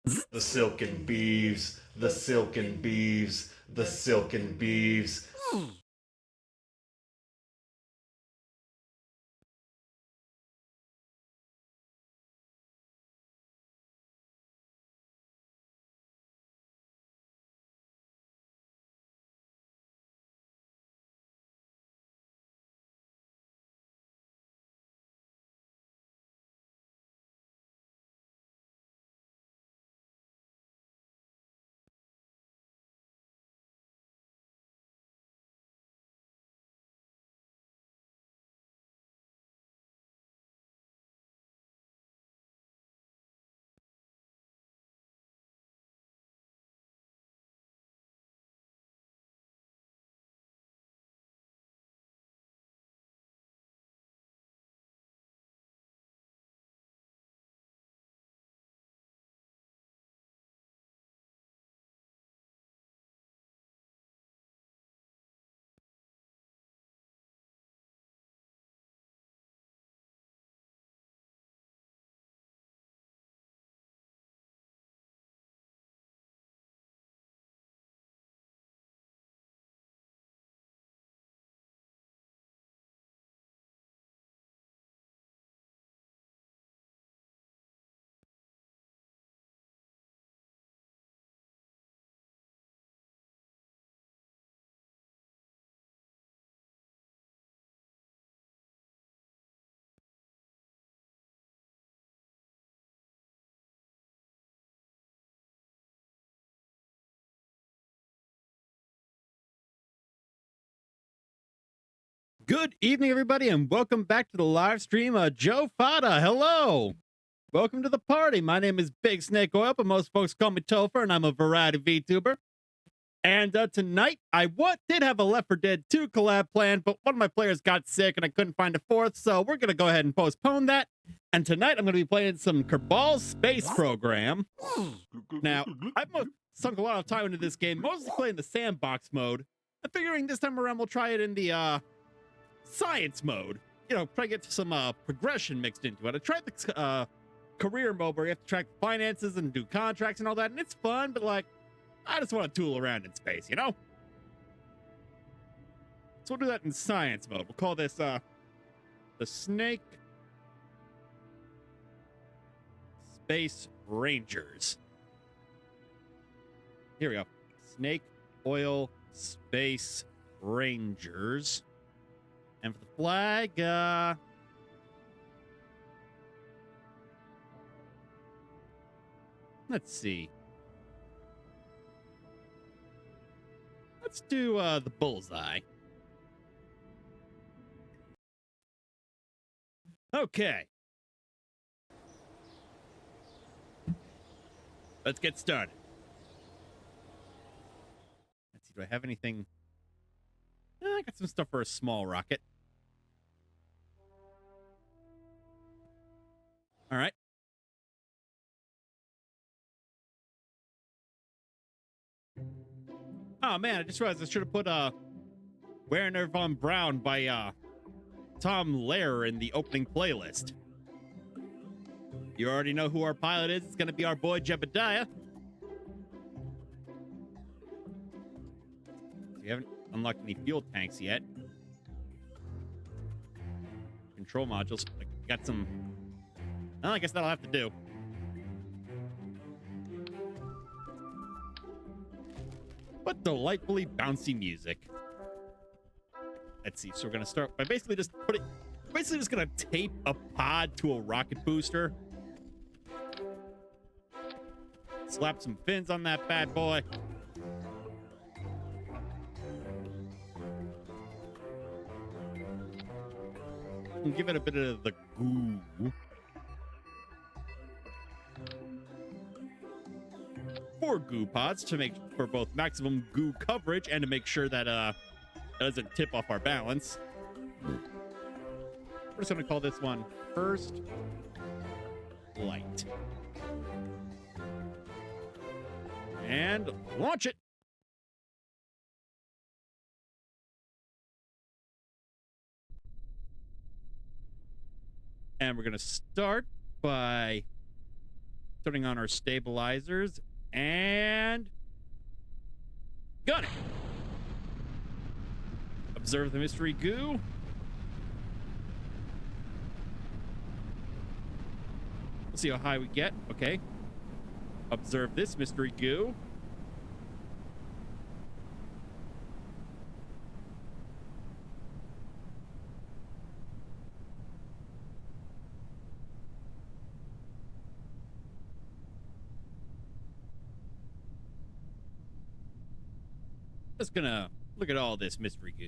The silken beeves, the silken beeves, the silken beeves. Good evening, everybody, and welcome back to the live stream. Joe Fada, hello. Welcome to the party. My name is Big Snake Oil, but most folks call me Topher, and I'm a variety VTuber. And tonight, I did have a Left 4 Dead 2 collab planned, but one of my players got sick, and I couldn't find a fourth, so we're going to go ahead and postpone that. And tonight, I'm going to be playing some Kerbal Space Program. Now, I've sunk a lot of time into this game, mostly playing the sandbox mode. I'm figuring this time around we'll try it in the science mode, try to get some progression mixed into it. I tried the career mode where you have to track finances and do contracts and all that, and it's fun, but like, I just want to tool around in space, So we'll do that in science mode. We'll call this the Snake Space Rangers. Here we go. Snake Oil Space Rangers. And for the flag, let's see. Let's do the bullseye. Okay. Let's get started. Let's see, do I have anything? I got some stuff for a small rocket. All right. Oh man, I just realized I should have put Werner von Braun by Tom Lehrer in the opening playlist. You already know who our pilot is. It's going to be our boy Jebediah. We haven't unlocked any fuel tanks yet. Control modules. I got some. Well, I guess that'll have to do. What delightfully bouncy music. Let's see. So we're gonna start by basically just gonna tape a pod to a rocket booster. Slap some fins on that bad boy. And give it a bit of the goo. 4 goo pods to make for both maximum goo coverage and to make sure that it doesn't tip off our balance. We're just gonna call this one First Light. And launch it. And we're gonna start by Turning on our stabilizers and gunning. Observe the mystery goo. Let's see how high we get. Okay. Observe this mystery goo. Just gonna look at all this mystery goo.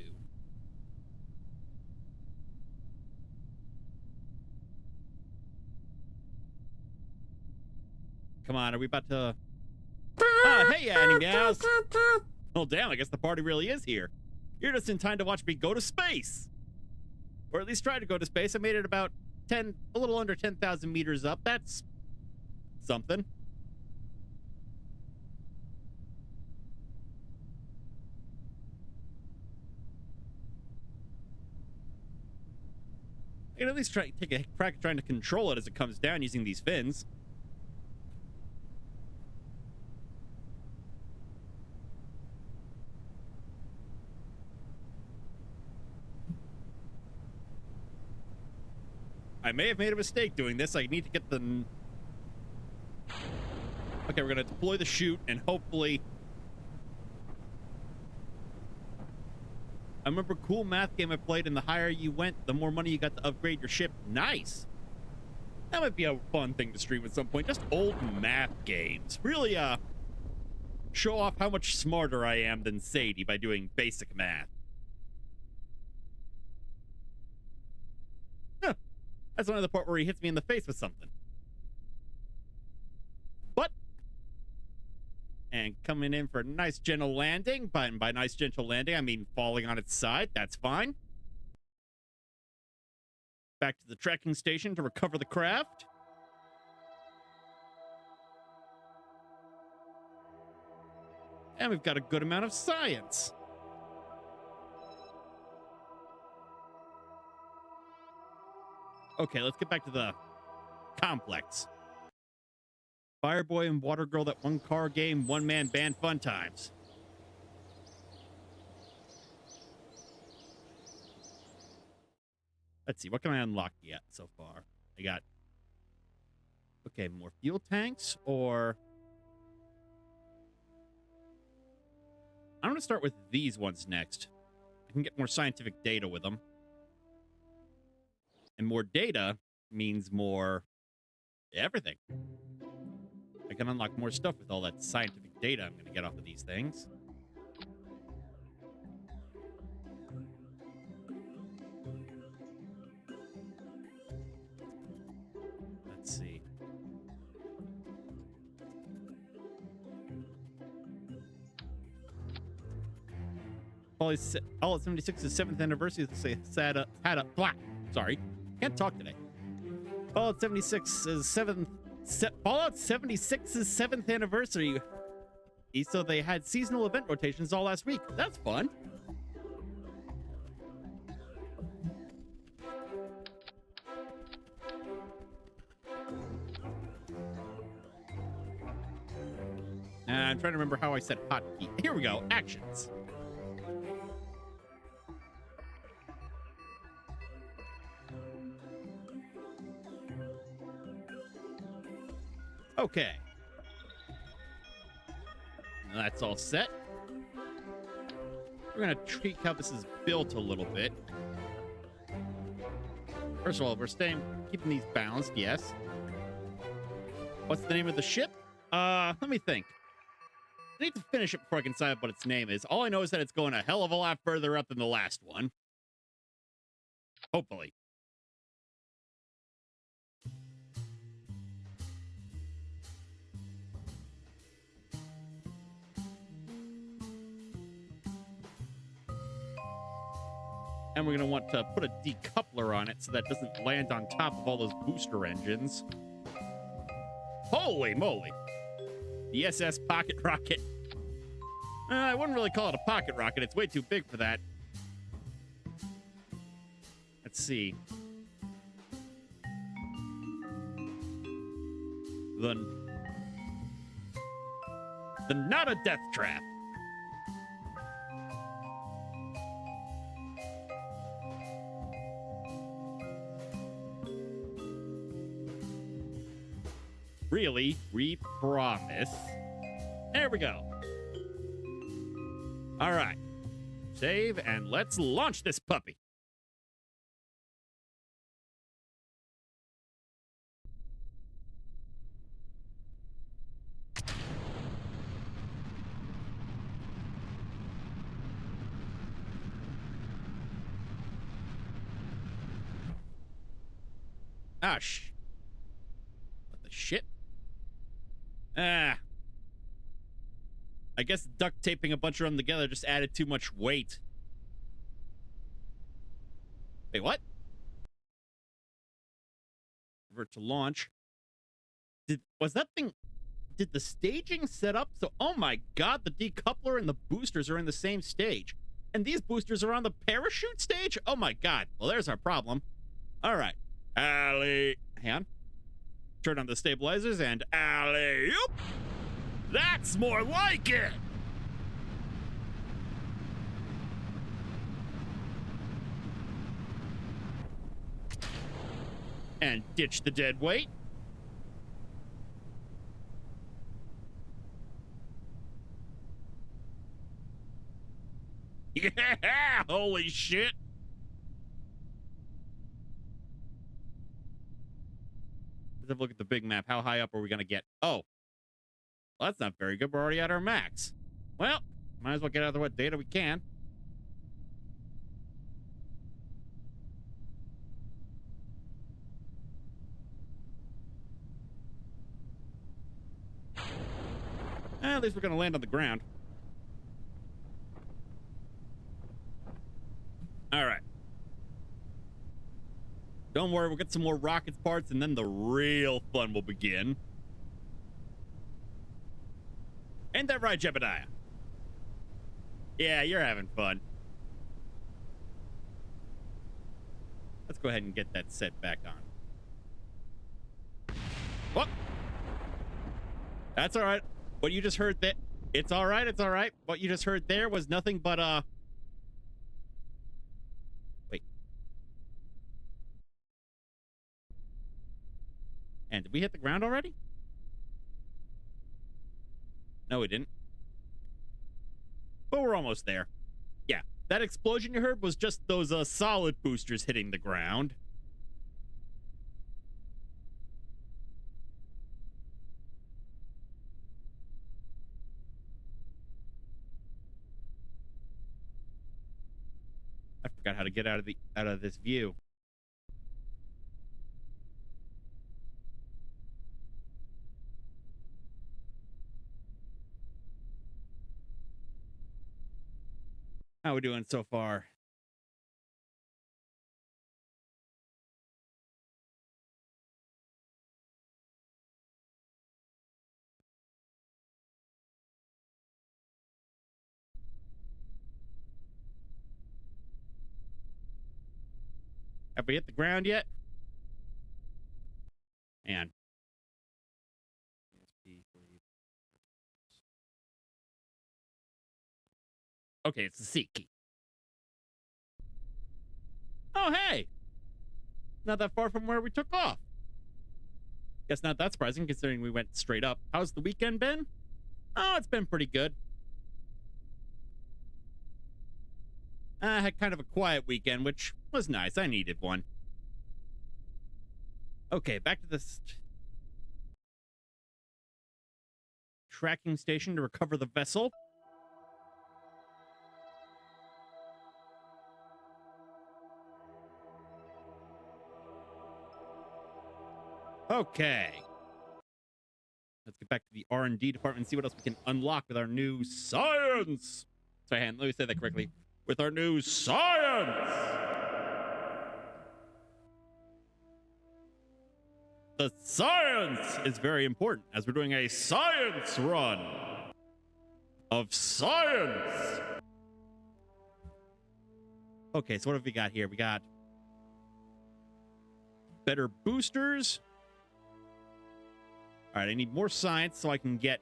Come on, are we about to... hey, Annie Meows! Oh, damn, I guess the party really is here. You're just in time to watch me go to space! Or at least try to go to space. I made it about a little under 10,000 meters up. That's something. I can at least take a crack at trying to control it as it comes down using these fins. I may have made a mistake doing this. I need to get the... Okay, we're going to deploy the chute and hopefully... I remember a cool math game I played, and the higher you went, the more money you got to upgrade your ship. Nice. That might be a fun thing to stream at some point. Just old math games. Really, show off how much smarter I am than Sadie by doing basic math. Huh. That's another part where he hits me in the face with something. But, and coming in for a nice gentle landing. By nice gentle landing, I mean falling on its side. That's fine. Back to the tracking station to recover the craft. And we've got a good amount of science. Okay, let's get back to the complex. Fireboy and Water Girl, that one car game, one man band fun times. Let's see, what can I unlock yet so far? I got, okay, more fuel tanks, or I'm going to start with these ones next. I can get more scientific data with them. And more data means more everything. I can unlock more stuff with all that scientific data I'm going to get off of these things. Let's see. Fallout 76's 7th anniversary had a sorry, can't talk today. Fallout 76's 7th anniversary. So they had seasonal event rotations all last week. That's fun. I'm trying to remember how I said hotkey. Here we go. Actions. Okay. That's all set. We're going to tweak how this is built a little bit. First of all, we're keeping these balanced, yes. What's the name of the ship? Let me think. I need to finish it before I can decide what its name is. All I know is that it's going a hell of a lot further up than the last one. Hopefully. And we're going to want to put a decoupler on it so that it doesn't land on top of all those booster engines. Holy moly. The SS Pocket Rocket. I wouldn't really call it a pocket rocket. It's way too big for that. Let's see. The The not a death trap. Really? We promise. There we go. All right. Save, and let's launch this puppy. Ah, what the shit? Ah. I guess duct taping a bunch of them together just added too much weight. Wait, what? Revert to launch. Was that thing... Did the staging set up so... Oh my god, the decoupler and the boosters are in the same stage. And these boosters are on the parachute stage? Oh my god. Well, there's our problem. All right. Alley. Hang on. Turn on the stabilizers and alley-oop. That's more like it. And ditch the dead weight. Yeah, holy shit. Let's have a look at the big map. How high up are we going to get? Oh, well, that's not very good. We're already at our max. Well, might as well get out of the what data we can. At least we're going to land on the ground. All right. Don't worry, we'll get some more rockets parts, and then the real fun will begin. Ain't that right, Jebediah? Yeah, you're having fun. Let's go ahead and get that set back on. What? That's all right. What you just heard there... It's all right, it's all right. What you just heard there was nothing but, Wait. And did we hit the ground already? No, we didn't. But we're almost there. Yeah, that explosion you heard was just those solid boosters hitting the ground. I forgot how to get out of this view. How we doing so far? Have we hit the ground yet? And okay, it's the C key. Oh, hey! Not that far from where we took off. Guess not that surprising, considering we went straight up. How's the weekend been? Oh, it's been pretty good. I had kind of a quiet weekend, which was nice. I needed one. Okay, back to this tracking station to recover the vessel. Okay. Let's get back to the R&D department and see what else we can unlock with our new science. Sorry, let me say that correctly. With our new science. The science is very important as we're doing a science run of science. Okay, so what have we got here? We got better boosters. All right, I need more science so I can get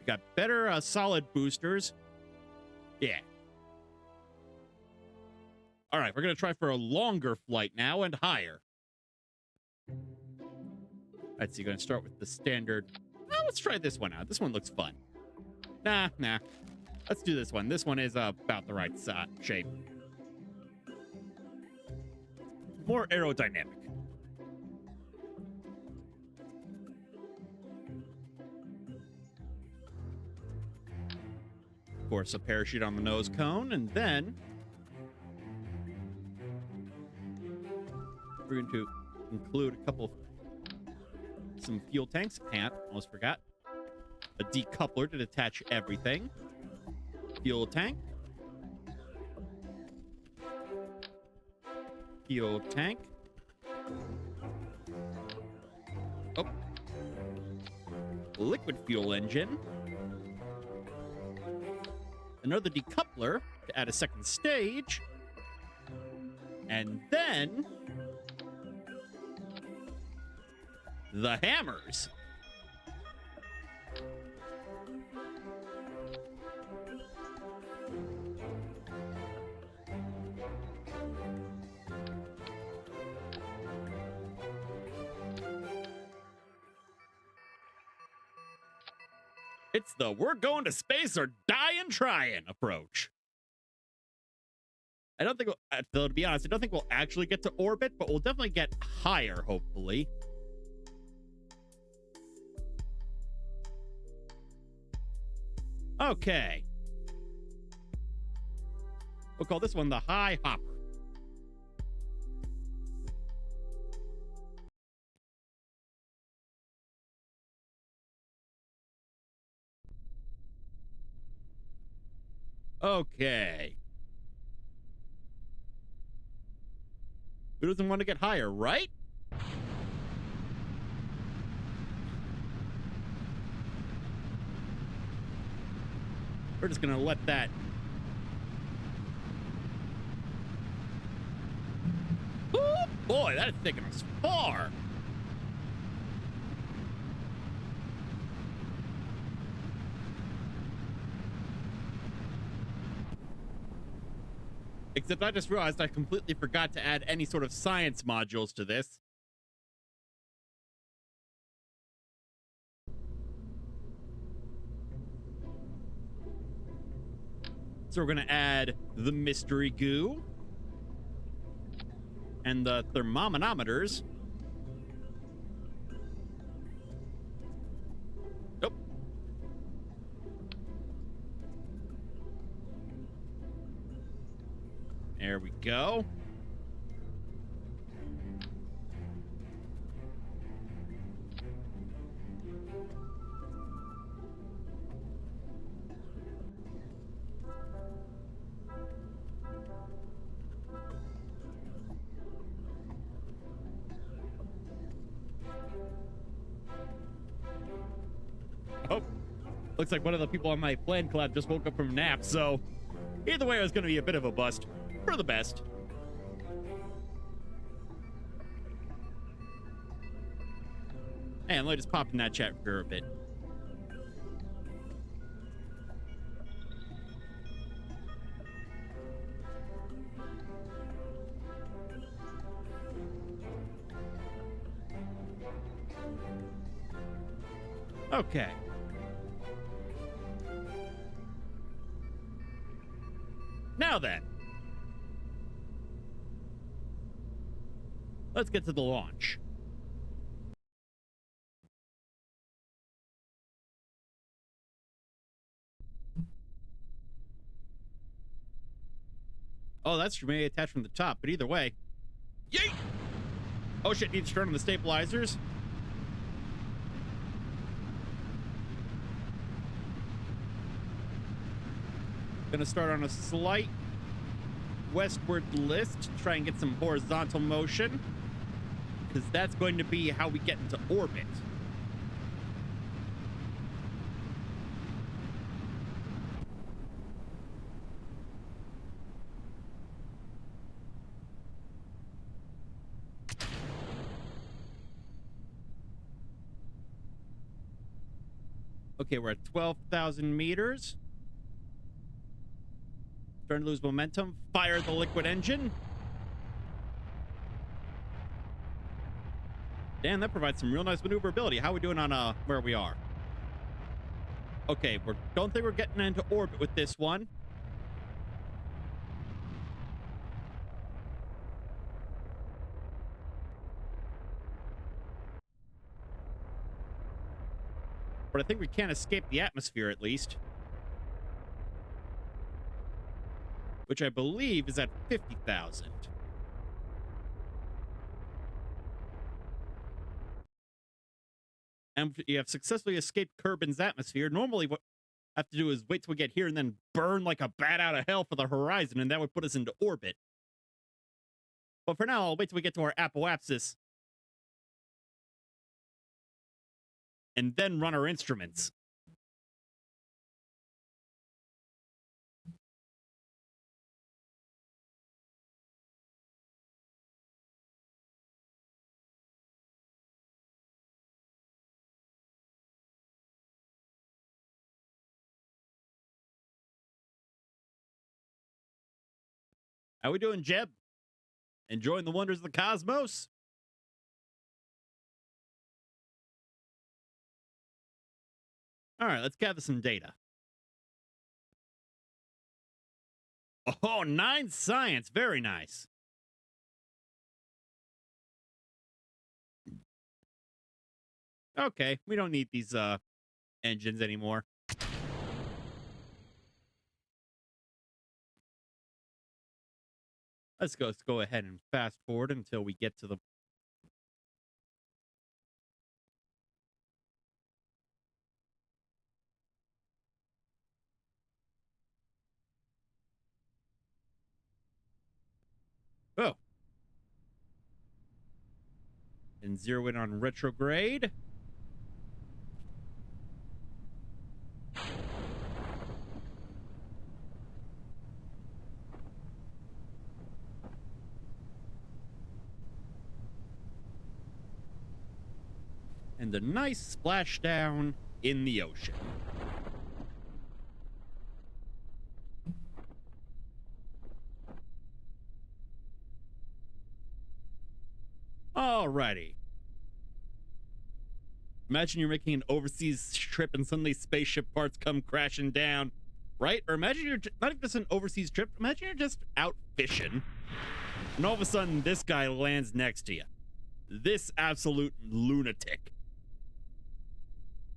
got better solid boosters. Yeah. All right, we're going to try for a longer flight now and higher. All right, so you're going to start with the standard. Oh, let's try this one out. This one looks fun. Nah. Let's do this one. This one is about the right shape. More aerodynamic. Of course, a parachute on the nose cone, and then we're going to include some fuel tanks. Almost forgot. A decoupler to detach everything. Fuel tank. Fuel tank. Oh. Liquid fuel engine. Another decoupler to add a second stage. And then the hammers. It's the we're going to space or dying trying approach. I don't think, though, to be honest, I don't think we'll actually get to orbit, but we'll definitely get higher, hopefully. Okay. We'll call this one the High Hopper. Okay. Who doesn't want to get higher, right? We're just going to let that. Oh, boy, that is taking us far. Except I just realized I completely forgot to add any sort of science modules to this. So we're going to add the mystery goo and the thermometers. Nope. There we go. Oh, looks like one of the people on my plan collab just woke up from a nap, so either way, it was going to be a bit of a bust. For the best. And let us pop in that chat for a bit. Okay. Now then. Let's get to the launch. Oh, that's maybe attached from the top, but either way. Yeet! Oh shit, need to turn on the stabilizers. Gonna start on a slight westward list to try and get some horizontal motion, because that's going to be how we get into orbit. Okay, we're at 12,000 meters. Starting to lose momentum. Fire the liquid engine. Damn, that provides some real nice maneuverability. How are we doing on where we are? Okay, don't think we're getting into orbit with this one. But I think we can't escape the atmosphere at least. Which I believe is at 50,000. And you have successfully escaped Kerbin's atmosphere. Normally what I have to do is wait till we get here and then burn like a bat out of hell for the horizon, and that would put us into orbit. But for now, I'll wait till we get to our apoapsis and then run our instruments. How we doing, Jeb? Enjoying the wonders of the cosmos? All right, let's gather some data. Oh, 9 science. Very nice. Okay, we don't need these engines anymore. Let's go ahead and fast forward until we get to the... Oh. And zero in on retrograde. And a nice splashdown in the ocean. Alrighty. Imagine you're making an overseas trip and suddenly spaceship parts come crashing down, right? Or imagine you're not even just an overseas trip. Imagine you're just out fishing, and all of a sudden this guy lands next to you. This absolute lunatic.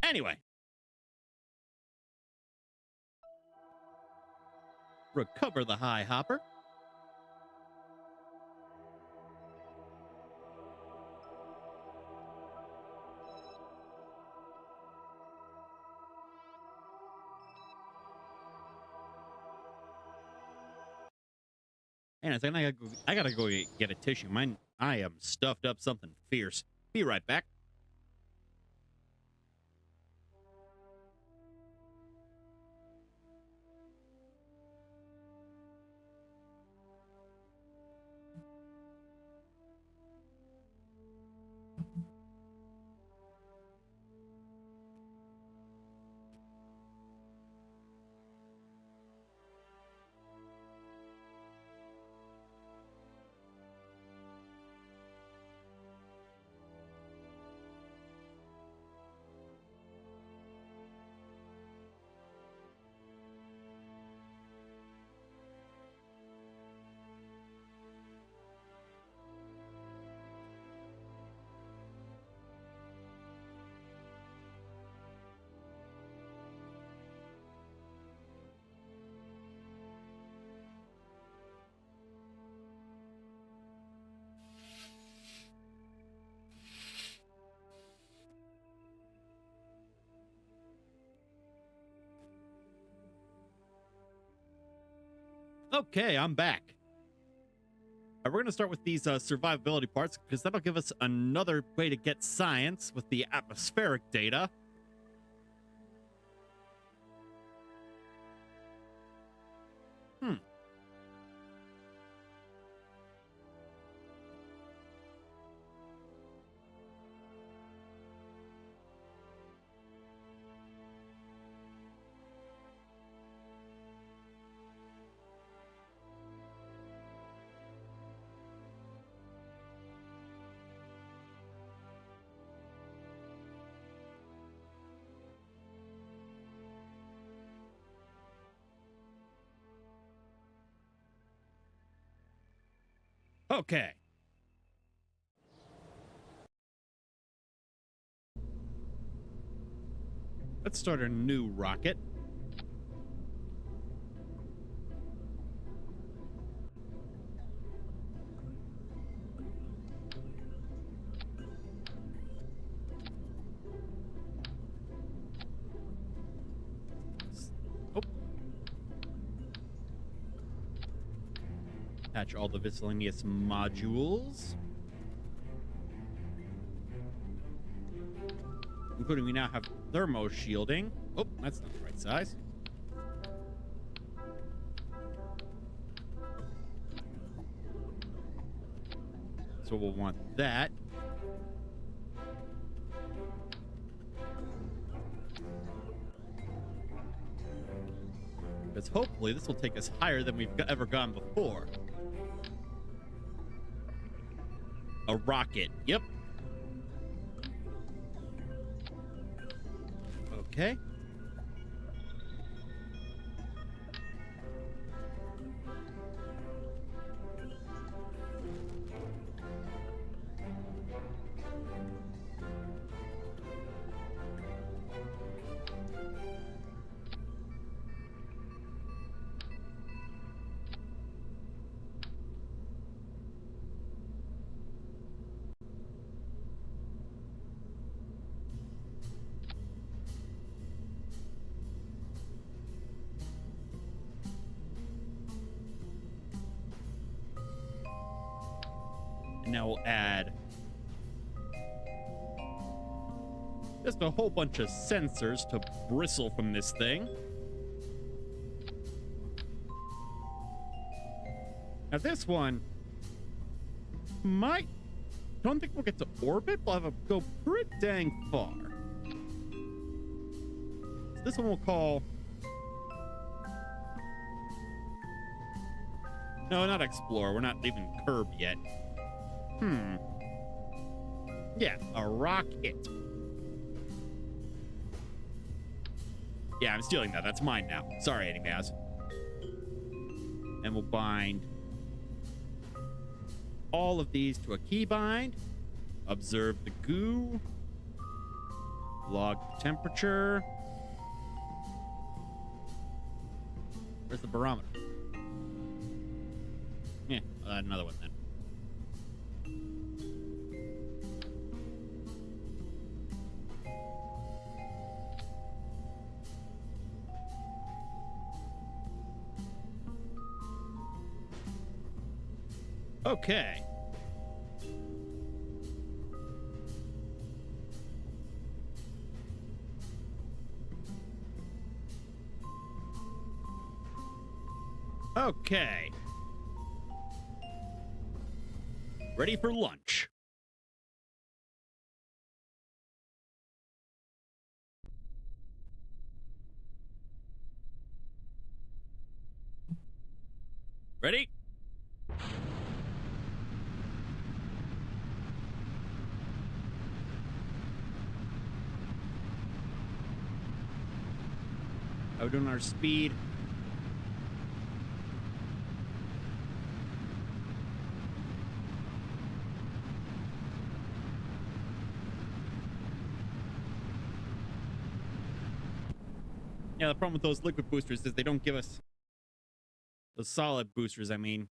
Anyway. Recover the high hopper. And I gotta go get a tissue. I am stuffed up something fierce. Be right back. Okay, I'm back. We're going to start with these survivability parts because that'll give us another way to get science with the atmospheric data. Okay. Let's start a new rocket. Oh. Attach all the miscellaneous modules. Including we now have thermo shielding. Oh, that's not the right size. So we'll want that. Because hopefully this will take us higher than we've ever gone before. A rocket. Yep. Okay. And now we'll add just a whole bunch of sensors to bristle from this thing. Now this one don't think we'll get to orbit. We'll have to go pretty dang far. So this one we'll call... No, not explore. We're not leaving Kerb yet. Yeah, a rocket. Yeah, I'm stealing that. That's mine now. Sorry, Eddie Maz. And we'll bind all of these to a keybind. Observe the goo. Log the temperature. Where's the barometer? Yeah, I'll add another one then. Okay. Okay. Ready for lunch. Ready? How we doing our speed? Yeah, the problem with those liquid boosters is they don't give us those solid boosters, I mean.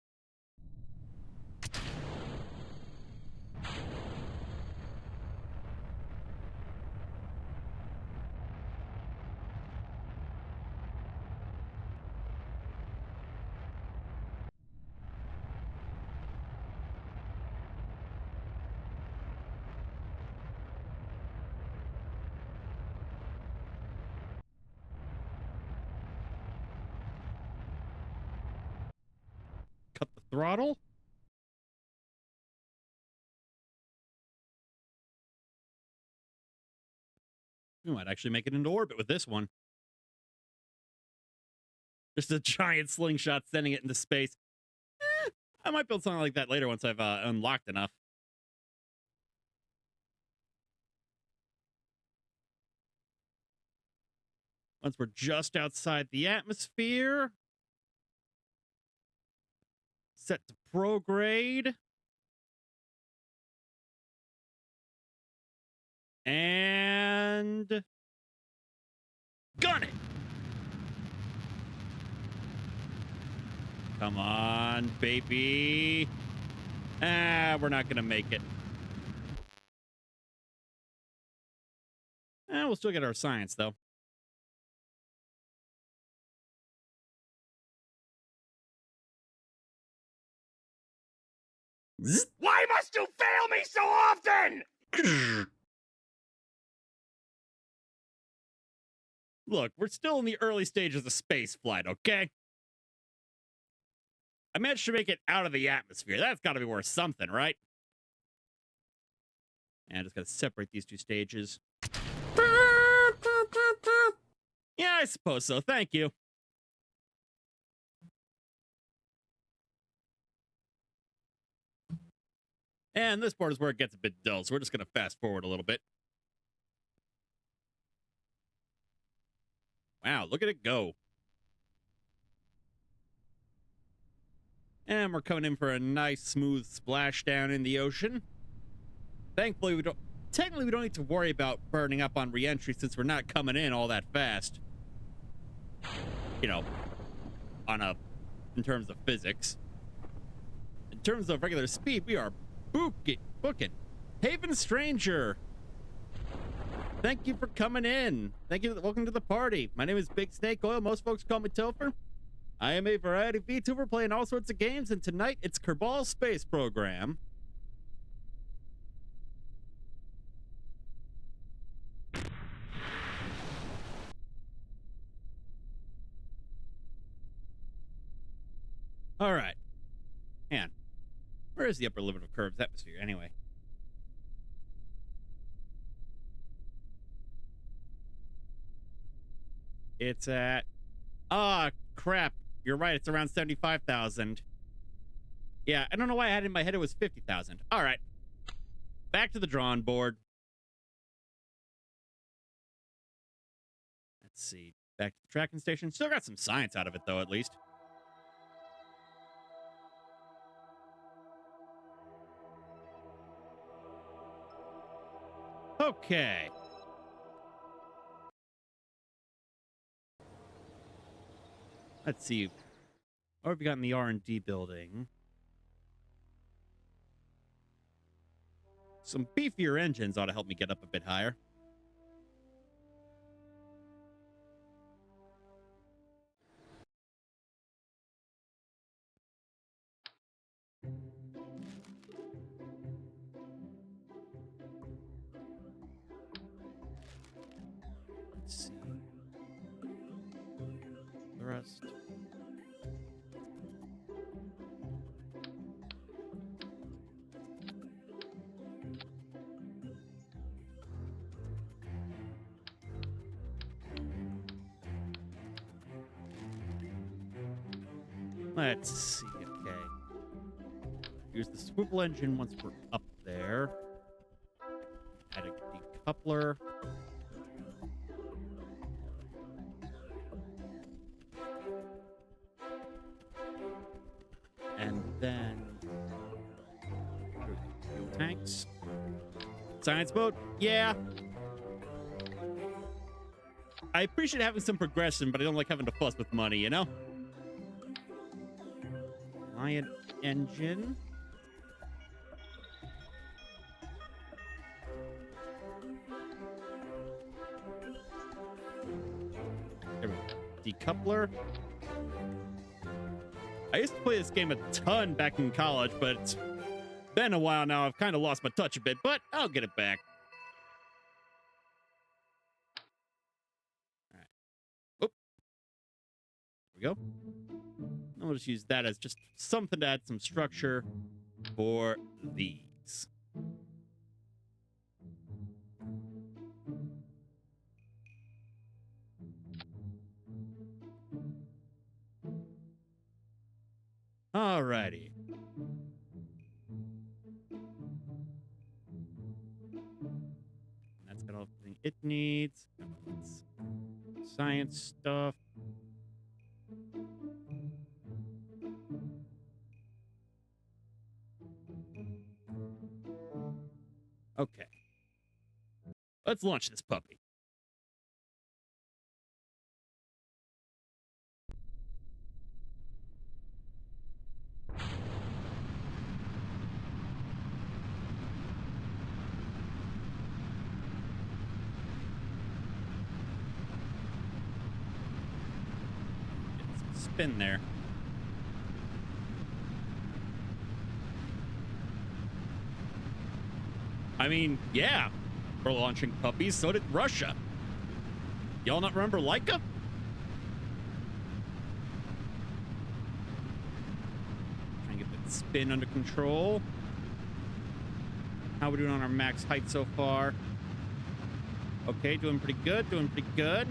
Cut the throttle. We might actually make it into orbit with this one. Just a giant slingshot sending it into space. I might build something like that later once I've unlocked enough. Once we're just outside the atmosphere. Set to prograde. And gun it. Come on, baby. We're not going to make it. We'll still get our science, though. Why must you fail me so often? Look, we're still in the early stages of space flight, okay? I managed to make it out of the atmosphere. That's got to be worth something, right? And I just got to separate these two stages. Yeah, I suppose so. Thank you. And this part is where it gets a bit dull, so we're just going to fast forward a little bit. Wow, look at it go. And we're coming in for a nice, smooth splashdown in the ocean. Thankfully, we don't need to worry about burning up on re-entry since we're not coming in all that fast. You know, in terms of physics. In terms of regular speed, we are booking. Haven Stranger. Thank you for coming in. Thank you. Welcome to the party. My name is Big Snake Oil. Most folks call me Topher. I am a variety VTuber playing all sorts of games, and tonight it's Kerbal Space Program. All right. Man, where is the upper limit of Kerb's atmosphere anyway? It's at... crap. You're right. It's around 75,000. Yeah, I don't know why I had in my head it was 50,000. All right. Back to the drawing board. Let's see. Back to the tracking station. Still got some science out of it, though, at least. Okay. Let's see. What have we got in the R&D building? Some beefier engines ought to help me get up a bit higher. Let's see. Thrust. Let's see. Okay. Use the swivel engine once we're up there. Add a decoupler. And then fuel tanks. Science boat? Yeah. I appreciate having some progression, but I don't like having to fuss with money, you know? Lion engine. There we go. Decoupler. I used to play this game a ton back in college, but it's been a while now. I've kind of lost my touch a bit, but I'll get it back. All right. Oop. There we go. I'll just use that as just something to add some structure for these. Alrighty. That's got everything it needs. Science stuff. Okay. Let's launch this puppy. Get some spin there. I mean, yeah, we're launching puppies. So did Russia. Y'all not remember Laika? Trying to get that spin under control. How are we doing on our max height so far? Okay, doing pretty good, doing pretty good.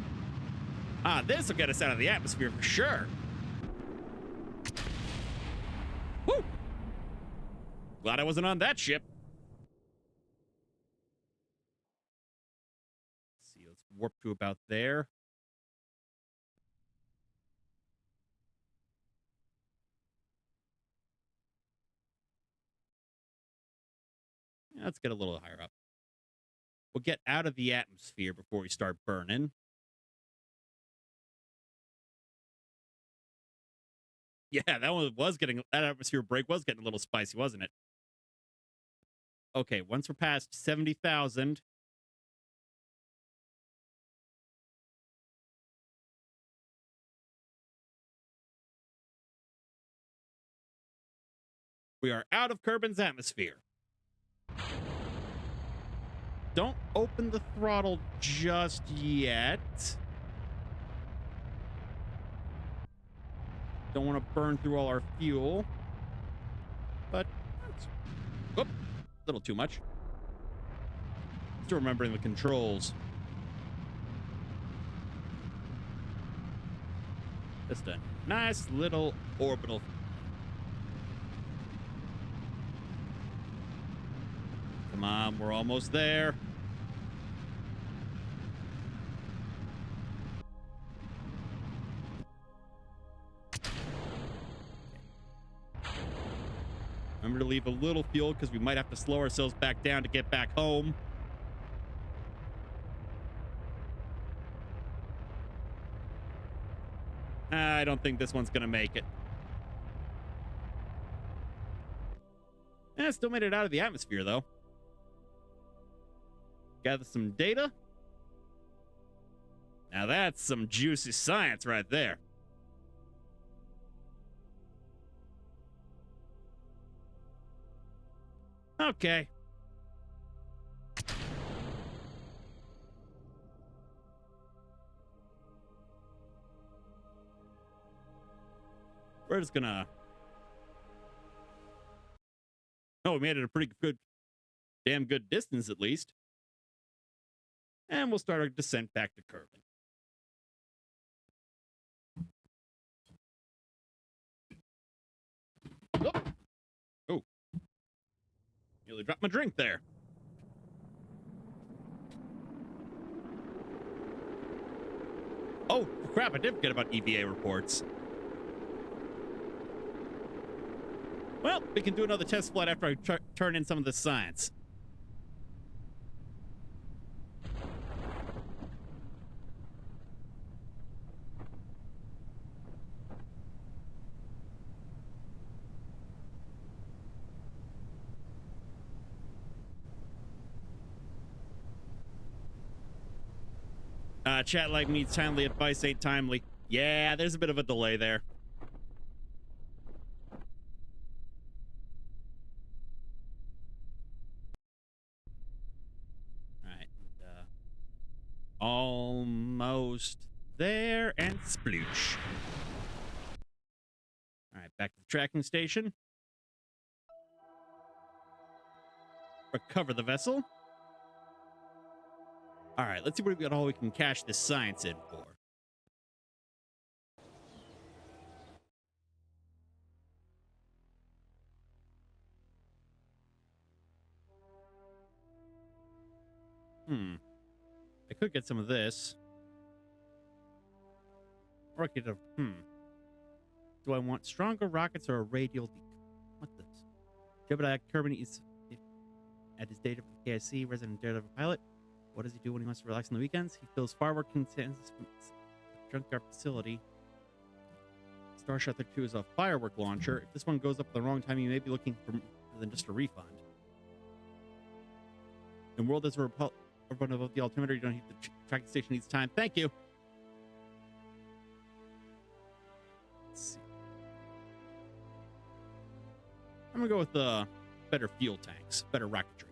Ah, this will get us out of the atmosphere for sure. Woo! Glad I wasn't on that ship. Let's see, let's warp to about there. Yeah, let's get a little higher up. We'll get out of the atmosphere before we start burning. Yeah, that one was getting, that atmosphere break was getting a little spicy, wasn't it? Okay, once we're past 70,000. We are out of Kerbin's atmosphere. Don't open the throttle just yet. Don't want to burn through all our fuel. But, whoop, a little too much. Still remembering the controls. Just a nice little orbital. Come on, we're almost there. Remember to leave a little fuel because we might have to slow ourselves back down to get back home. I don't think this one's going to make it. Still made it out of the atmosphere, though. Gather some data. Now that's some juicy science right there. Okay. We're just gonna... Oh, we made it a pretty good, damn good distance at least. And we'll start our descent back to Kerbal. Oh. Nearly dropped my drink there. Oh, crap, I did forget about EVA reports. Well, we can do another test flight after I turn in some of the science. Chat like needs timely advice, ain't timely. Yeah, there's a bit of a delay there. Alright. Almost there, and sploosh. Alright, back to the tracking station. Recover the vessel. All right, let's see what we got all we can cash this science in for. I could get some of this. Or I could have, Do I want stronger rockets or a radial What's this? Jebediah Kerbal is at his data for KIC, resident Daredevil pilot. What does he do when he wants to relax on the weekends? He fills firework contents from a junkyard facility. Star Shelter 2 is a firework launcher. If this one goes up at the wrong time, you may be looking for more than just a refund. In world as a run above the altimeter, you don't need the tracking station needs time. Thank you. Let's see. I'm gonna go with better fuel tanks, better rocketry.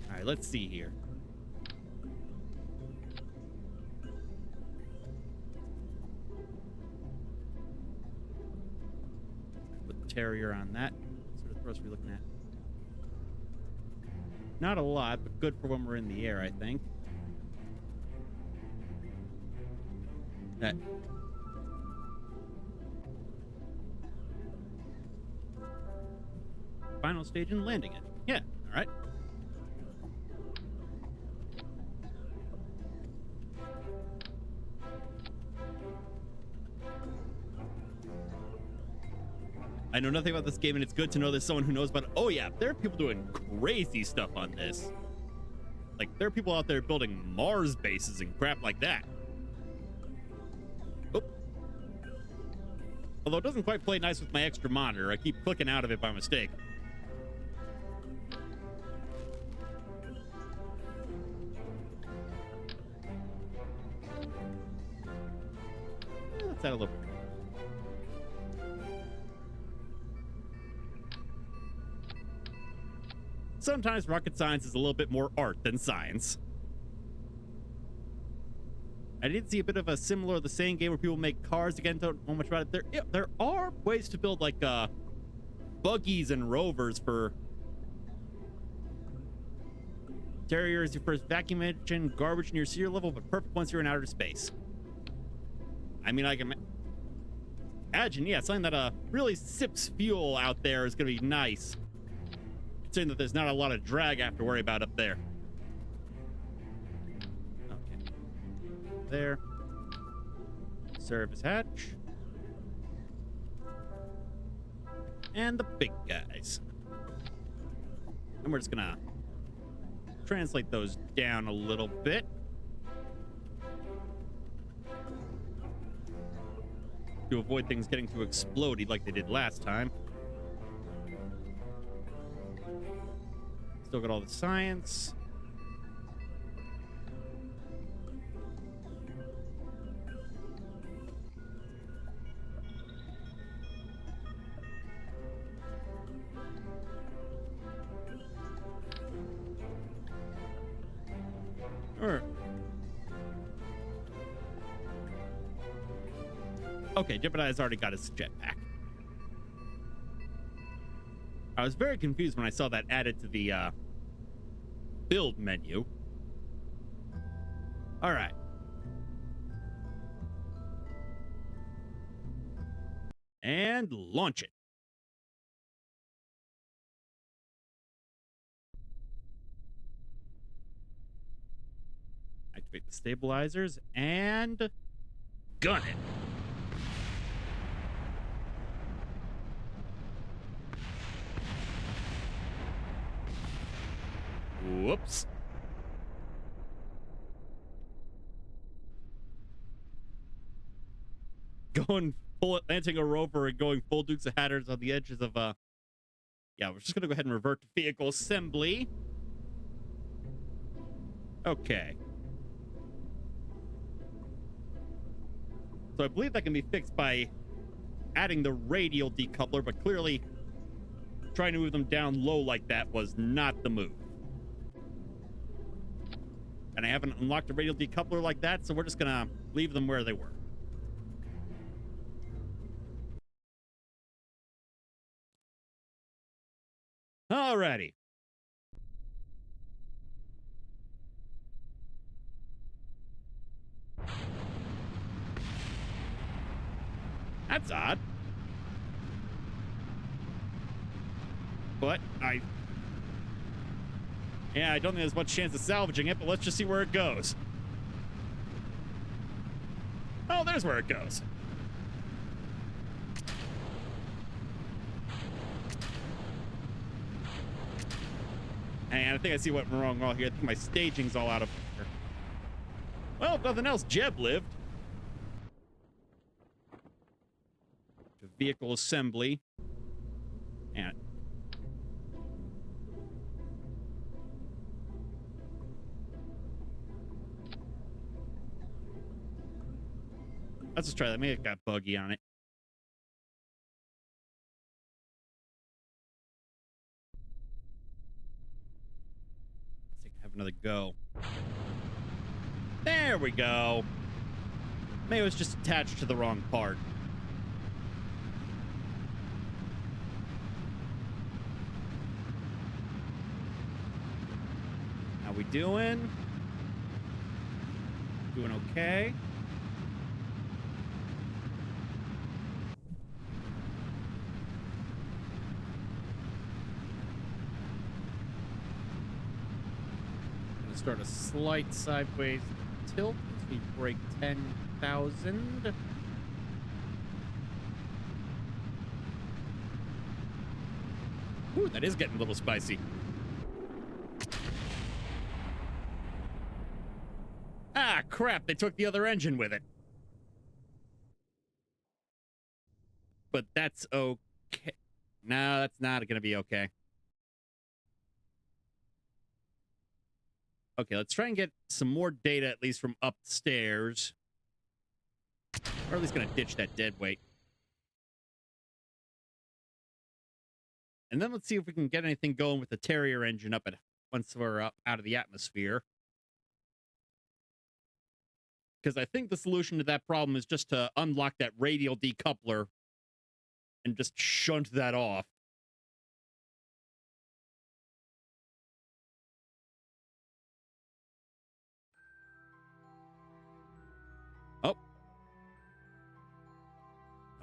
All right, let's see here. Put the Terrier on that. What sort of throws are we looking at? Not a lot, but good for when we're in the air, I think. That. Final stage and landing it. Yeah, all right. I know nothing about this game, and it's good to know there's someone who knows about it. Oh, yeah, there are people doing crazy stuff on this. Like, there are people out there building Mars bases and crap like that. Oh. Although it doesn't quite play nice with my extra monitor. I keep clicking out of it by mistake. Let's add a little bit. Sometimes rocket science is a little bit more art than science. I did see a bit of a similar, the same game where people make cars. Again, don't know much about it. There are ways to build like buggies and rovers for Terrier is your first vacuum engine, garbage near sea level, but perfect once you're in outer space. I mean, I can imagine, yeah, something that really sips fuel out there is going to be nice. Considering that there's not a lot of drag I have to worry about up there. Okay. There. Service hatch. And the big guys. And we're just gonna translate those down a little bit. To avoid things getting too explodey like they did last time. Still got all the science. Okay, Jebediah's already got his jetpack. I was very confused when I saw that added to the build menu. All right. And launch it. Activate the stabilizers and gun it. Whoops. Going full, planting a rover and going full Dukes of Hazzards on the edges of yeah, we're just gonna go ahead and revert to vehicle assembly. Okay. So I believe that can be fixed by adding the radial decoupler, but clearly trying to move them down low like that was not the move. And I haven't unlocked a radial decoupler like that, so we're just gonna leave them where they were. Alrighty. That's odd. But yeah, I don't think there's much chance of salvaging it, but let's just see where it goes. Oh, there's where it goes. And I think I see what went wrong here. I think my staging's all out of order. Well, if nothing else, Jeb lived. The vehicle assembly. And let's just try that. Maybe it got buggy on it. Let's see if I can have another go. There we go. Maybe it was just attached to the wrong part. How we doing? Doing okay. Gonna start a slight sideways tilt as we break 10,000. Ooh, that is getting a little spicy. Ah, crap, they took the other engine with it. But that's okay. No, that's not going to be okay. Okay, let's try and get some more data, at least from upstairs. Or at least going to ditch that dead weight. And then let's see if we can get anything going with the Terrier engine up at once we're up out of the atmosphere. Because I think the solution to that problem is just to unlock that radial decoupler and just shunt that off. Oh.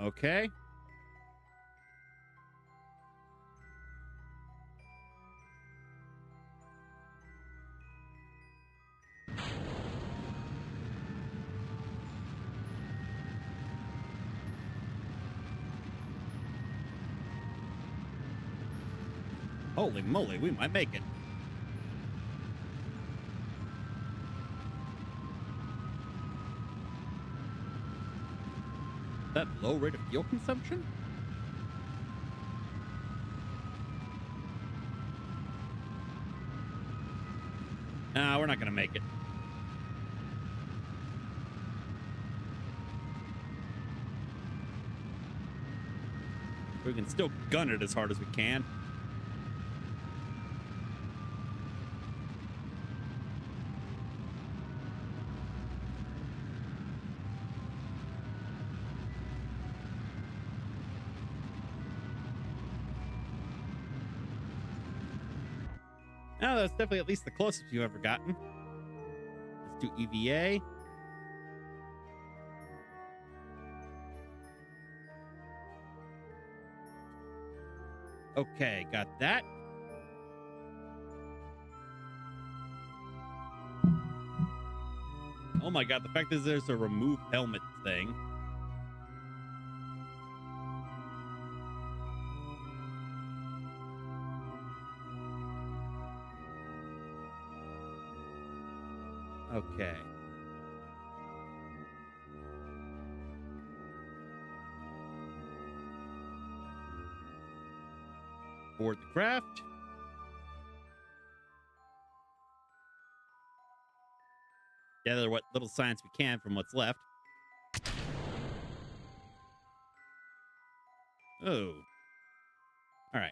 Okay. Holy moly, we might make it. That low rate of fuel consumption? Nah, we're not gonna make it. We can still gun it as hard as we can. Oh, that's definitely at least the closest you've ever gotten. Let's do EVA. Okay, got that. Oh my god, the fact is there's a remove helmet thing. Okay. Board the craft. Gather what little science we can from what's left. Oh. All right.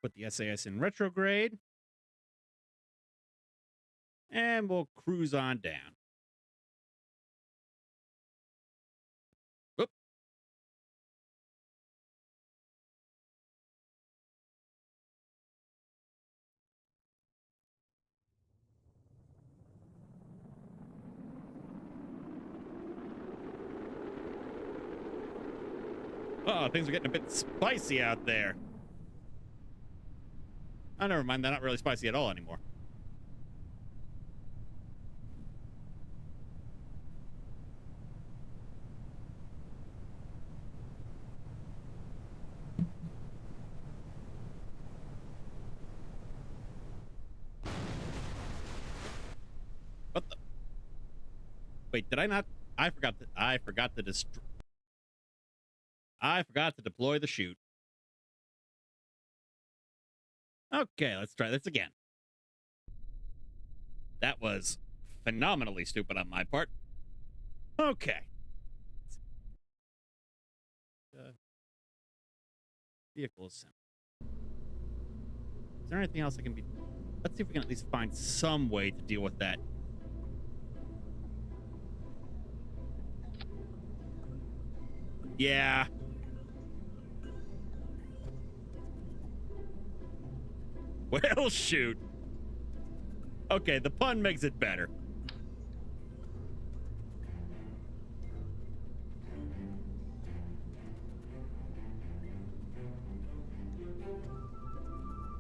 Put the SAS in retrograde. And we'll cruise on down. Oop. Oh, things are getting a bit spicy out there. Oh, never mind. They're not really spicy at all anymore. Wait, did I not? I forgot to deploy the chute. Okay, let's try this again. That was phenomenally stupid on my part. Okay. Vehicle assembly. Is there anything else I can be... Let's see if we can at least find some way to deal with that. Yeah. Well, shoot. Okay, the pun makes it better.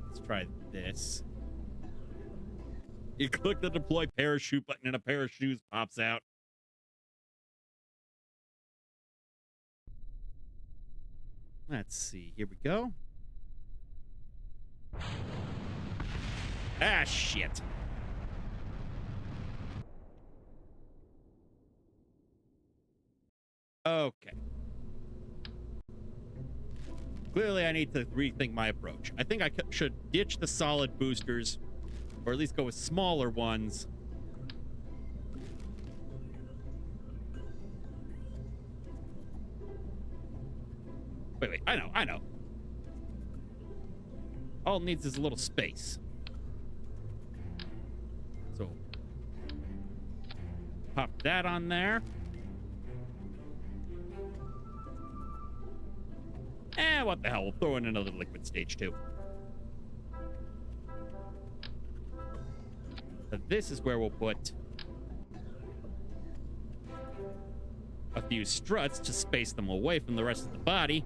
Let's try this. You click the deploy parachute button and a pair of shoes pops out. Let's see. Here we go. Ah, shit. Okay. Clearly, I need to rethink my approach. I think I should ditch the solid boosters, or at least go with smaller ones. Wait, I know. All it needs is a little space. So, pop that on there. What the hell? We'll throw in another liquid stage, too. So this is where we'll put a few struts to space them away from the rest of the body.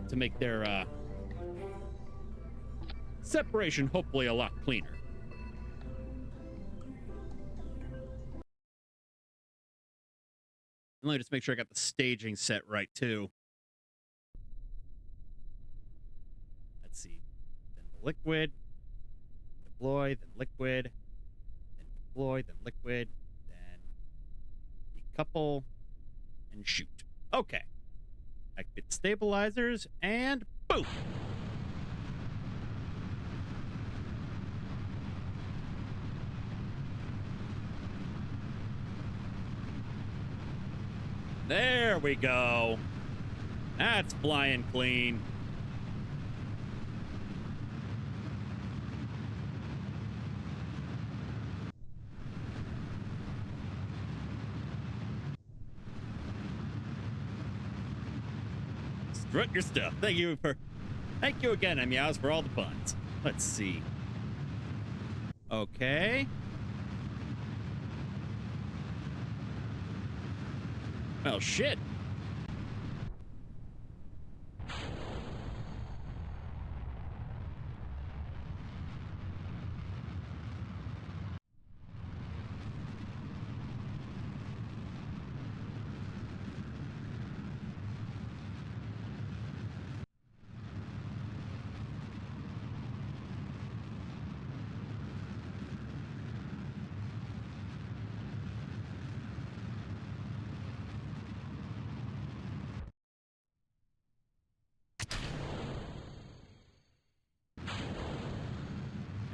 To make their separation hopefully a lot cleaner. And let me just make sure I got the staging set right, too. Let's see. Then liquid, deploy, then liquid, then deploy, then liquid, then decouple, and shoot. Okay. Activate stabilizers, and boom! There we go. That's flying clean. Strut your stuff. Thank you again, Meows, for all the puns. Let's see. Okay. Well, shit.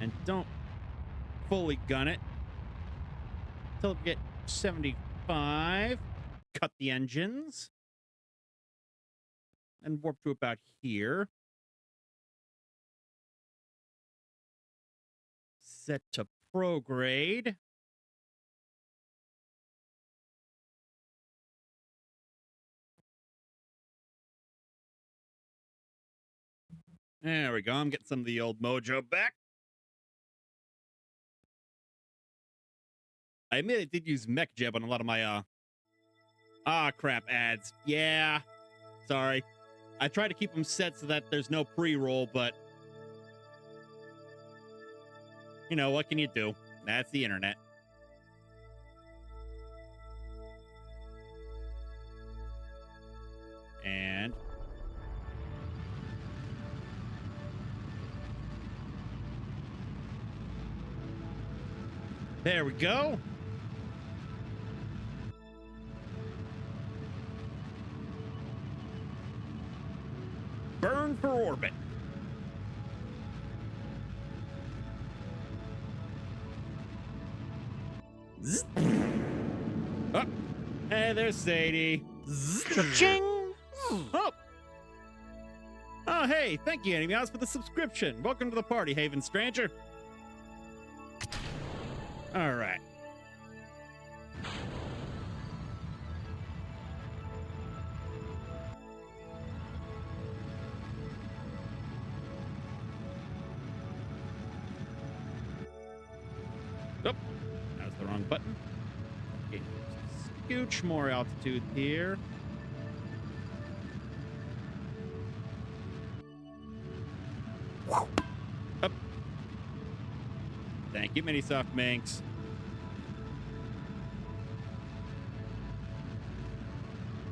And don't fully gun it until we get 75. Cut the engines. And warp to about here. Set to prograde. There we go. I'm getting some of the old mojo back. I admit I did use mech jeb on a lot of my crap ads. Yeah. Sorry. I try to keep them set so that there's no pre-roll, but you know, what can you do? That's the internet. And There we go. Burn for orbit. Zzz. Oh, hey, there's Sadie. Cha-ching! Oh. Oh, hey, thank you, Annie Mouse, for the subscription. Welcome to the party, Haven Stranger. All right. Oh, that was the wrong button. Okay, scooch more altitude here. Up. Thank you, Mini Soft Minx.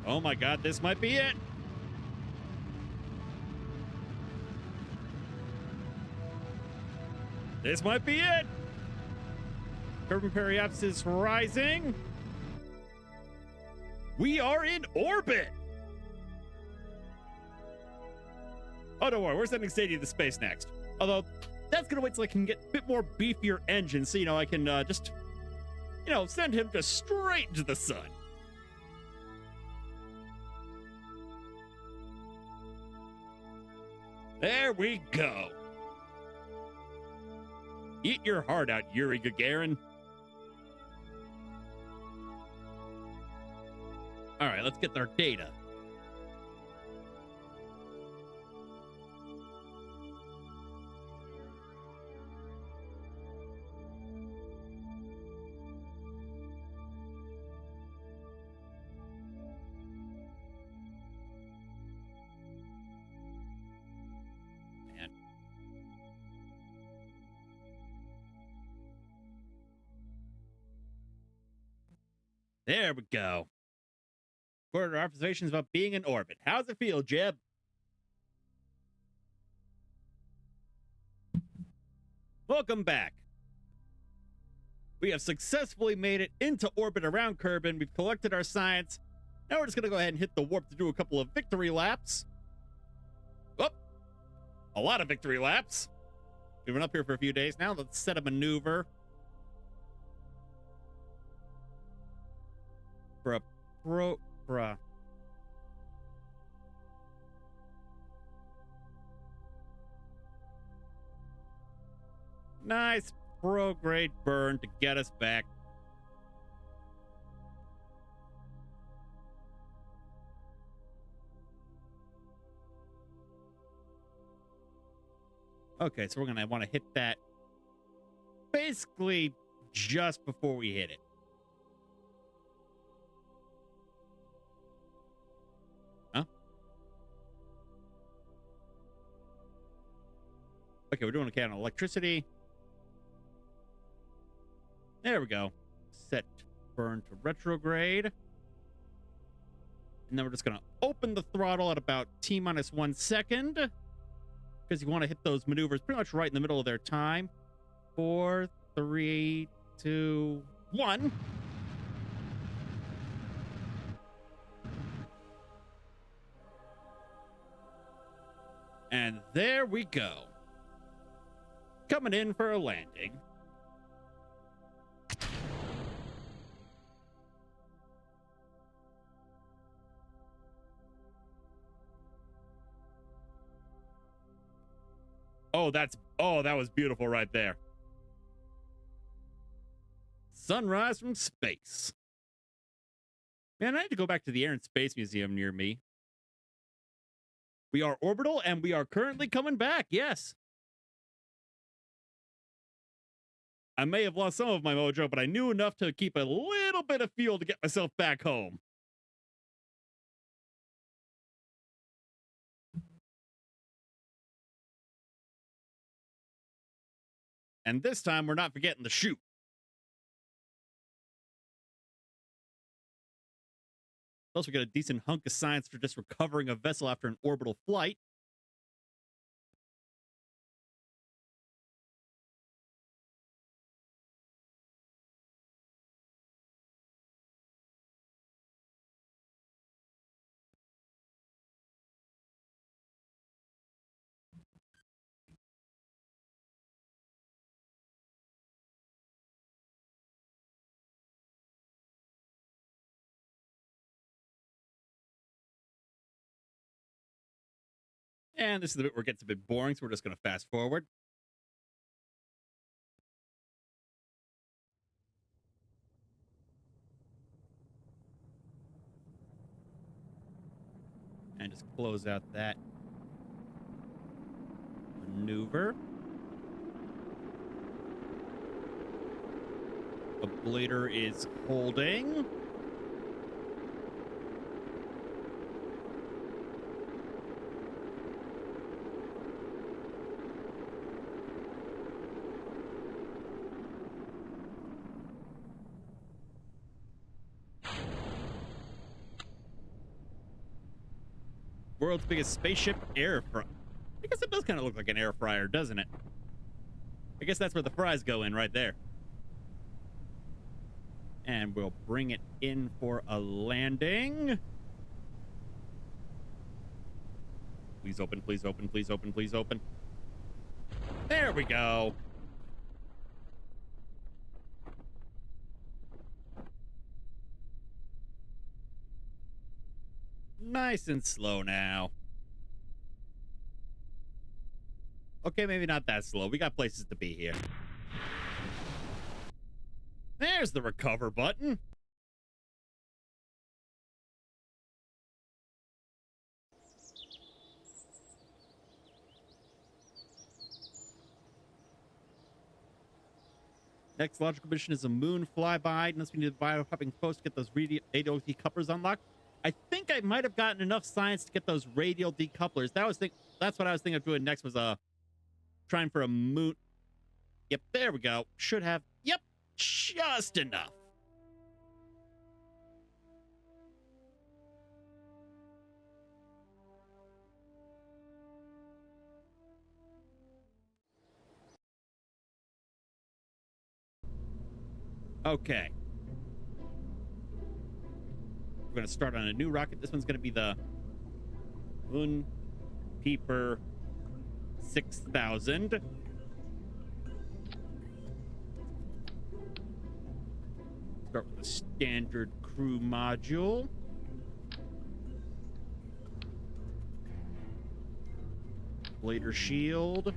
Oh my god, this might be it. This might be it. Kerbal Periapsis is rising. We are in orbit. Oh, don't worry. We're sending Sadie to space next. Although, that's going to wait till I can get a bit more beefier engines so, I can just, send him just straight into the sun. There we go. Eat your heart out, Yuri Gagarin. All right, let's get our data. There we go. Recorded our observations about being in orbit. How's it feel, Jeb? Welcome back. We have successfully made it into orbit around Kerbin. We've collected our science. Now we're just going to go ahead and hit the warp to do a couple of victory laps. Oh, a lot of victory laps. We've been up here for a few days now. Let's set a maneuver. Bruh. Nice pro-grade burn to get us back. Okay, so we're going to want to hit that basically just before we hit it. Okay, we're doing a can of electricity. There we go. Set burn to retrograde. And then we're just going to open the throttle at about T-minus 1 second. Because you want to hit those maneuvers pretty much right in the middle of their time. 4, 3, 2, 1. And there we go. Coming in for a landing. That was beautiful right there. Sunrise from space. Man, I need to go back to the Air and Space Museum near me. We are orbital and we are currently coming back. Yes. I may have lost some of my mojo, but I knew enough to keep a little bit of fuel to get myself back home. And this time, we're not forgetting the chute. Plus, we got a decent hunk of science for just recovering a vessel after an orbital flight. And this is the bit where it gets a bit boring, so we're just going to fast forward. And just close out that maneuver. The blader is holding. World's biggest spaceship air fryer. I guess it does kind of look like an air fryer, doesn't it? I guess that's where the fries go in right there. And we'll bring it in for a landing. Please open, please open, please open, please open. There we go. Nice and slow now. Okay, maybe not that slow. We got places to be here. There's the recover button. Next logical mission is a moon flyby. Unless we need the biohopping post to get those radial decouplers unlocked. I think I might have gotten enough science to get those radial decouplers. That's what I was thinking of doing next, was trying for a moon. Yep, there we go. Should have. Yep, just enough. Okay. We're going to start on a new rocket. This one's going to be the Moon Peeper 6000. Start with the standard crew module. Blader shield.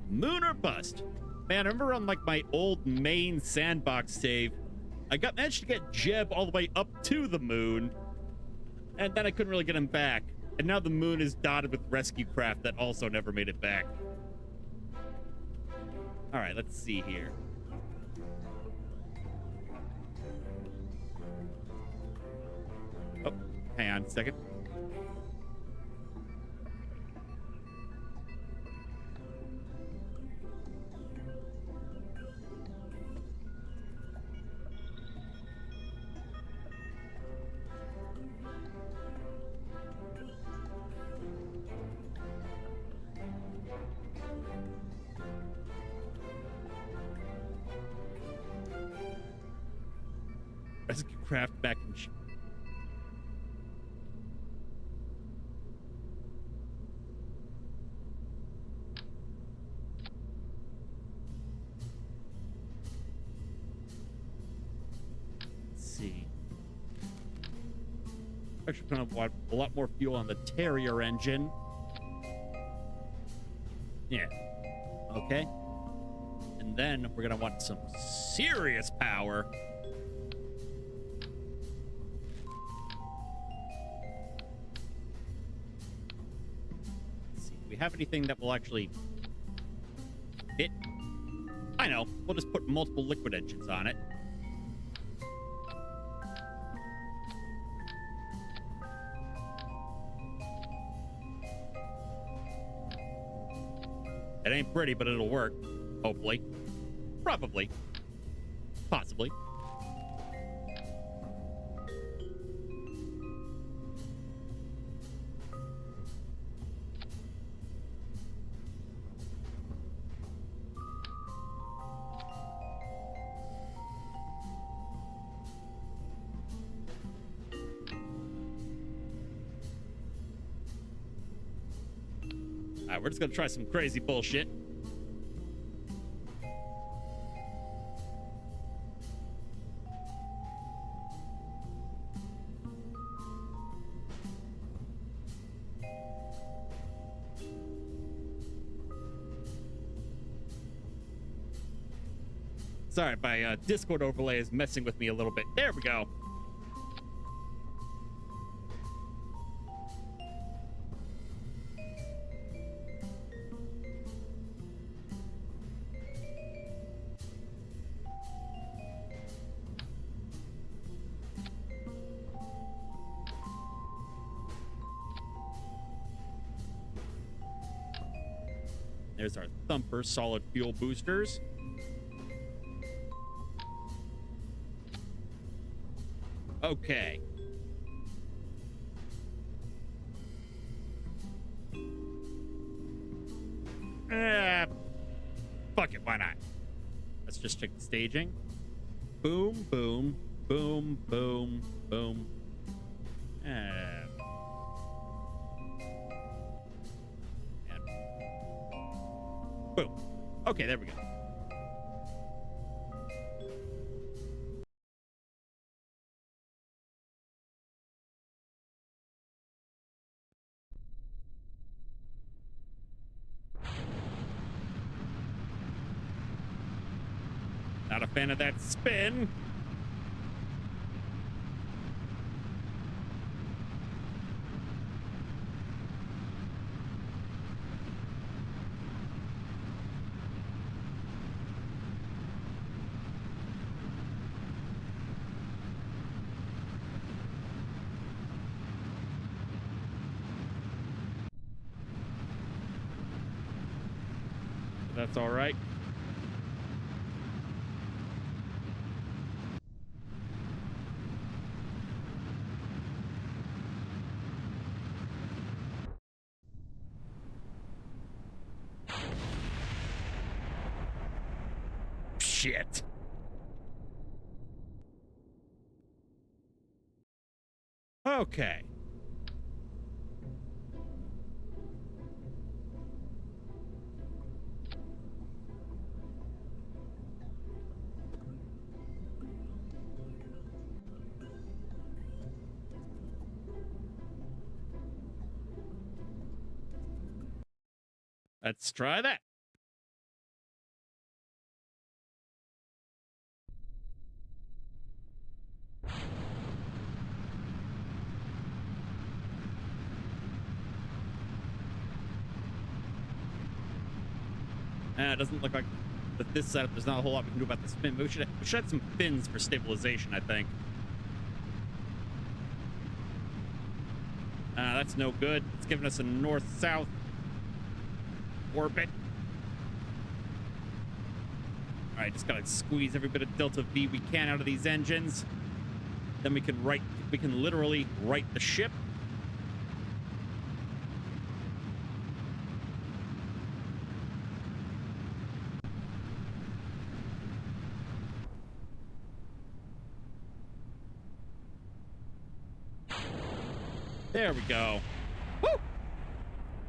Moon or bust. Man, I remember on like my old main sandbox save, I managed to get Jeb all the way up to the moon, and then I couldn't really get him back. And now the moon is dotted with rescue craft that also never made it back. All right, let's see here. Oh, hang on a second. Rescue craft back in. Let's see. Actually, kind of want a lot more fuel on the Terrier engine. Yeah. Okay. And then we're gonna want some serious power. Have anything that will actually fit? I know. We'll just put multiple liquid engines on it. It ain't pretty, but it'll work. Hopefully. Probably. Possibly. All right, we're just gonna try some crazy bullshit. Sorry, my Discord overlay is messing with me a little bit. There we go. There's our Thumper solid fuel boosters. Okay. Fuck it, why not? Let's just check the staging. Boom, boom, boom, boom, boom. And boom. Okay, there we go. Not a fan of that spin. That's all right. Shit. Okay. Let's try that. It doesn't look like with this setup, there's not a whole lot we can do about the spin, but we should have some fins for stabilization, I think. That's no good. It's giving us a north-south orbit. All right, just gotta squeeze every bit of delta V we can out of these engines. Then we can literally right the ship. There we go. Woo!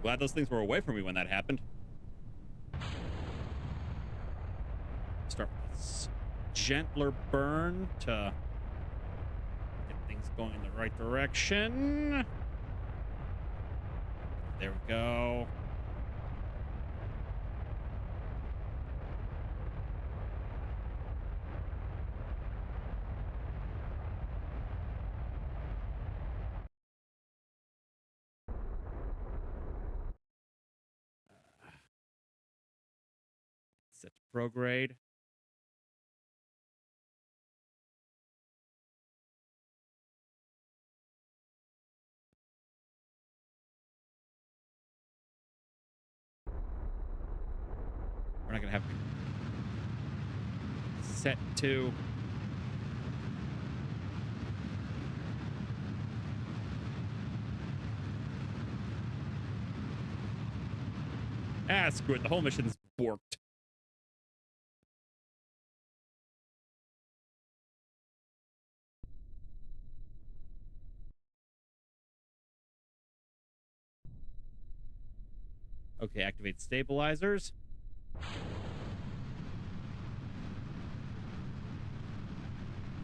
Glad those things were away from me when that happened. Start with gentler burn to get things going in the right direction. There we go. Set to prograde. We're not gonna have set to screw it. The whole mission's borked. Okay, activate stabilizers.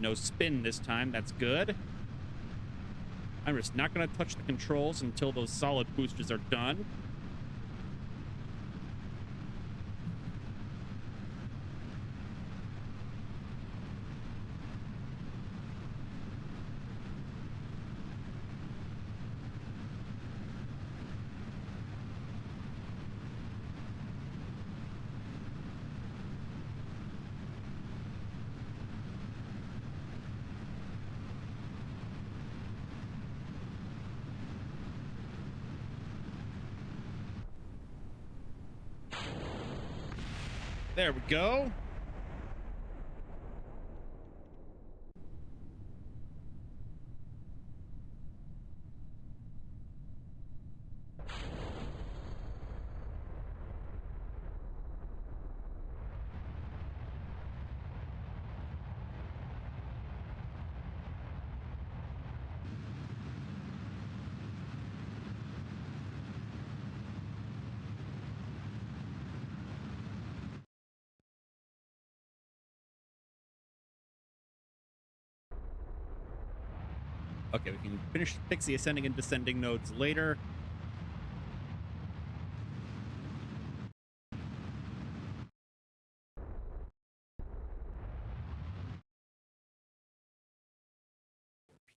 No spin this time. That's good. I'm just not going to touch the controls until those solid boosters are done. There we go. Okay, we can fix the ascending and descending nodes later.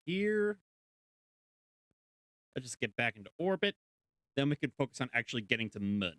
Here. Let's just get back into orbit. Then we can focus on actually getting to the moon.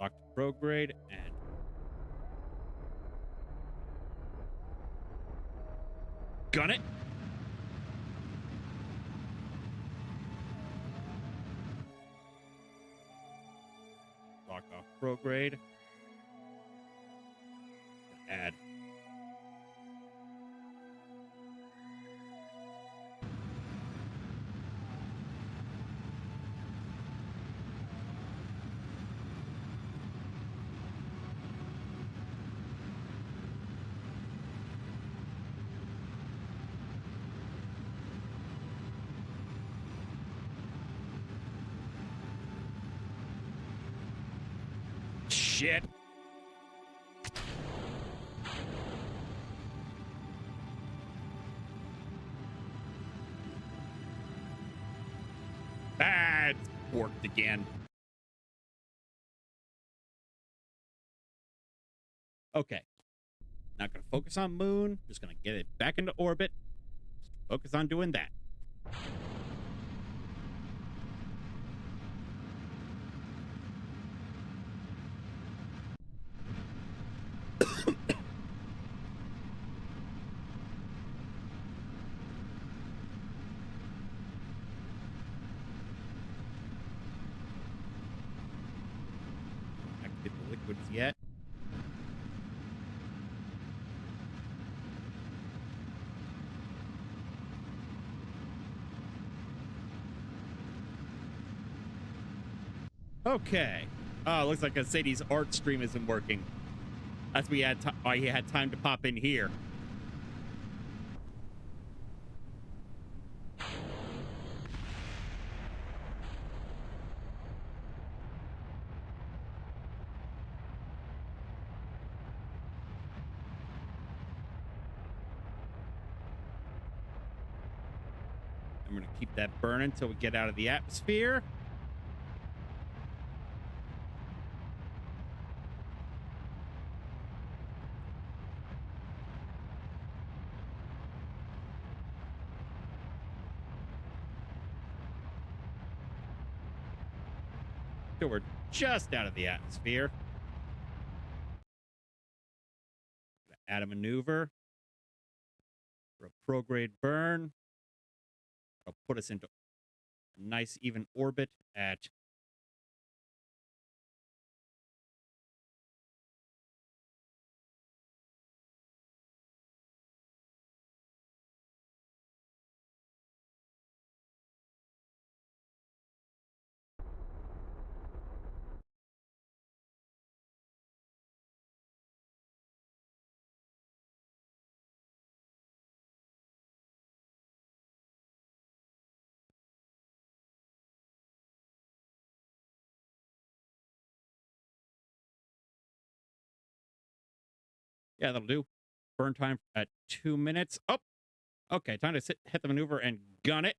Lock the prograde and gun it. Lock off prograde. Add. Shit. Ah, it's worked again. Okay. Not going to focus on moon. Just going to get it back into orbit. Focus on doing that. Activate the liquids yet. Okay. Oh, looks like Sadie's art stream isn't working. That's why he had time to pop in here. I'm going to keep that burning until we get out of the atmosphere. So we're just out of the atmosphere. Add a maneuver for a prograde burn. It'll put us into a nice even orbit at yeah, that'll do. Burn time at 2 minutes. Oh, okay. Time to hit the maneuver and gun it.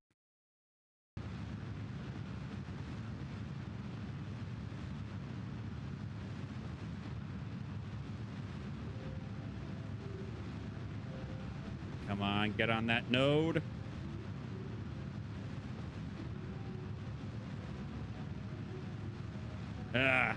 Come on, get on that node. Ah.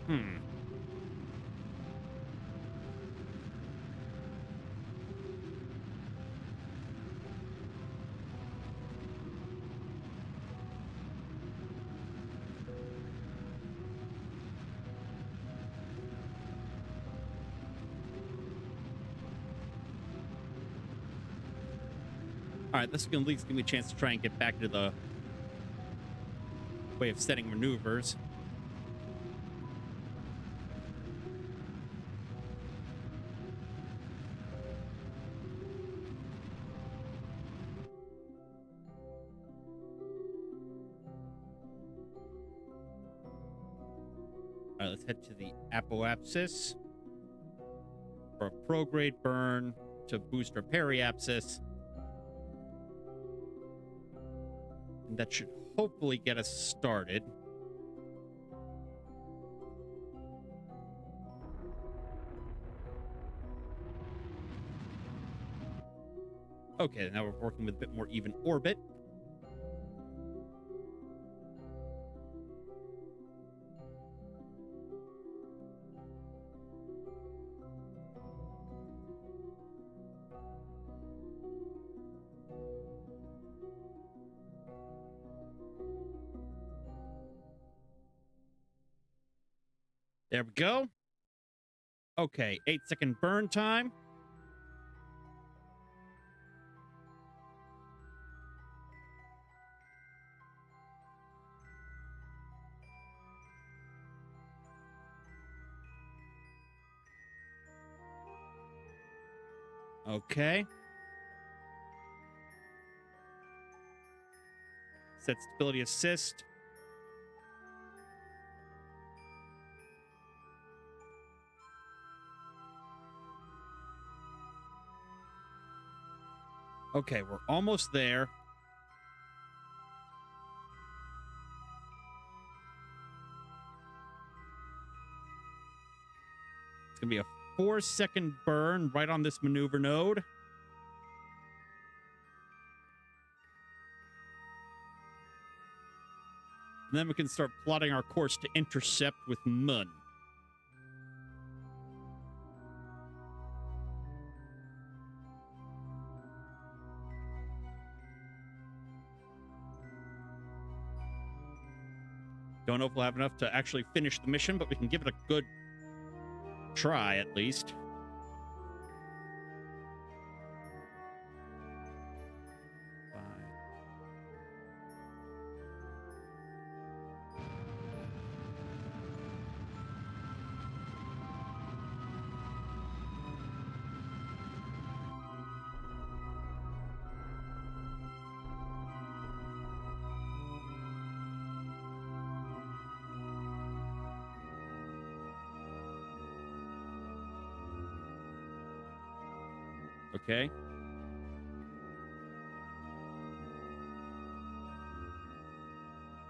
Hmm. All right, this can at least give me a chance to try and get back to the way of setting maneuvers. All right, let's head to the apoapsis for a prograde burn to boost our periapsis. And that should hopefully get us started. Okay, now we're working with a bit more even orbit. There we go. Okay, 8-second burn time. Okay. Set stability assist. Okay, we're almost there. It's going to be a 4-second burn right on this maneuver node. And then we can start plotting our course to intercept with Mun. Don't know if we'll have enough to actually finish the mission, but we can give it a good try at least. Okay.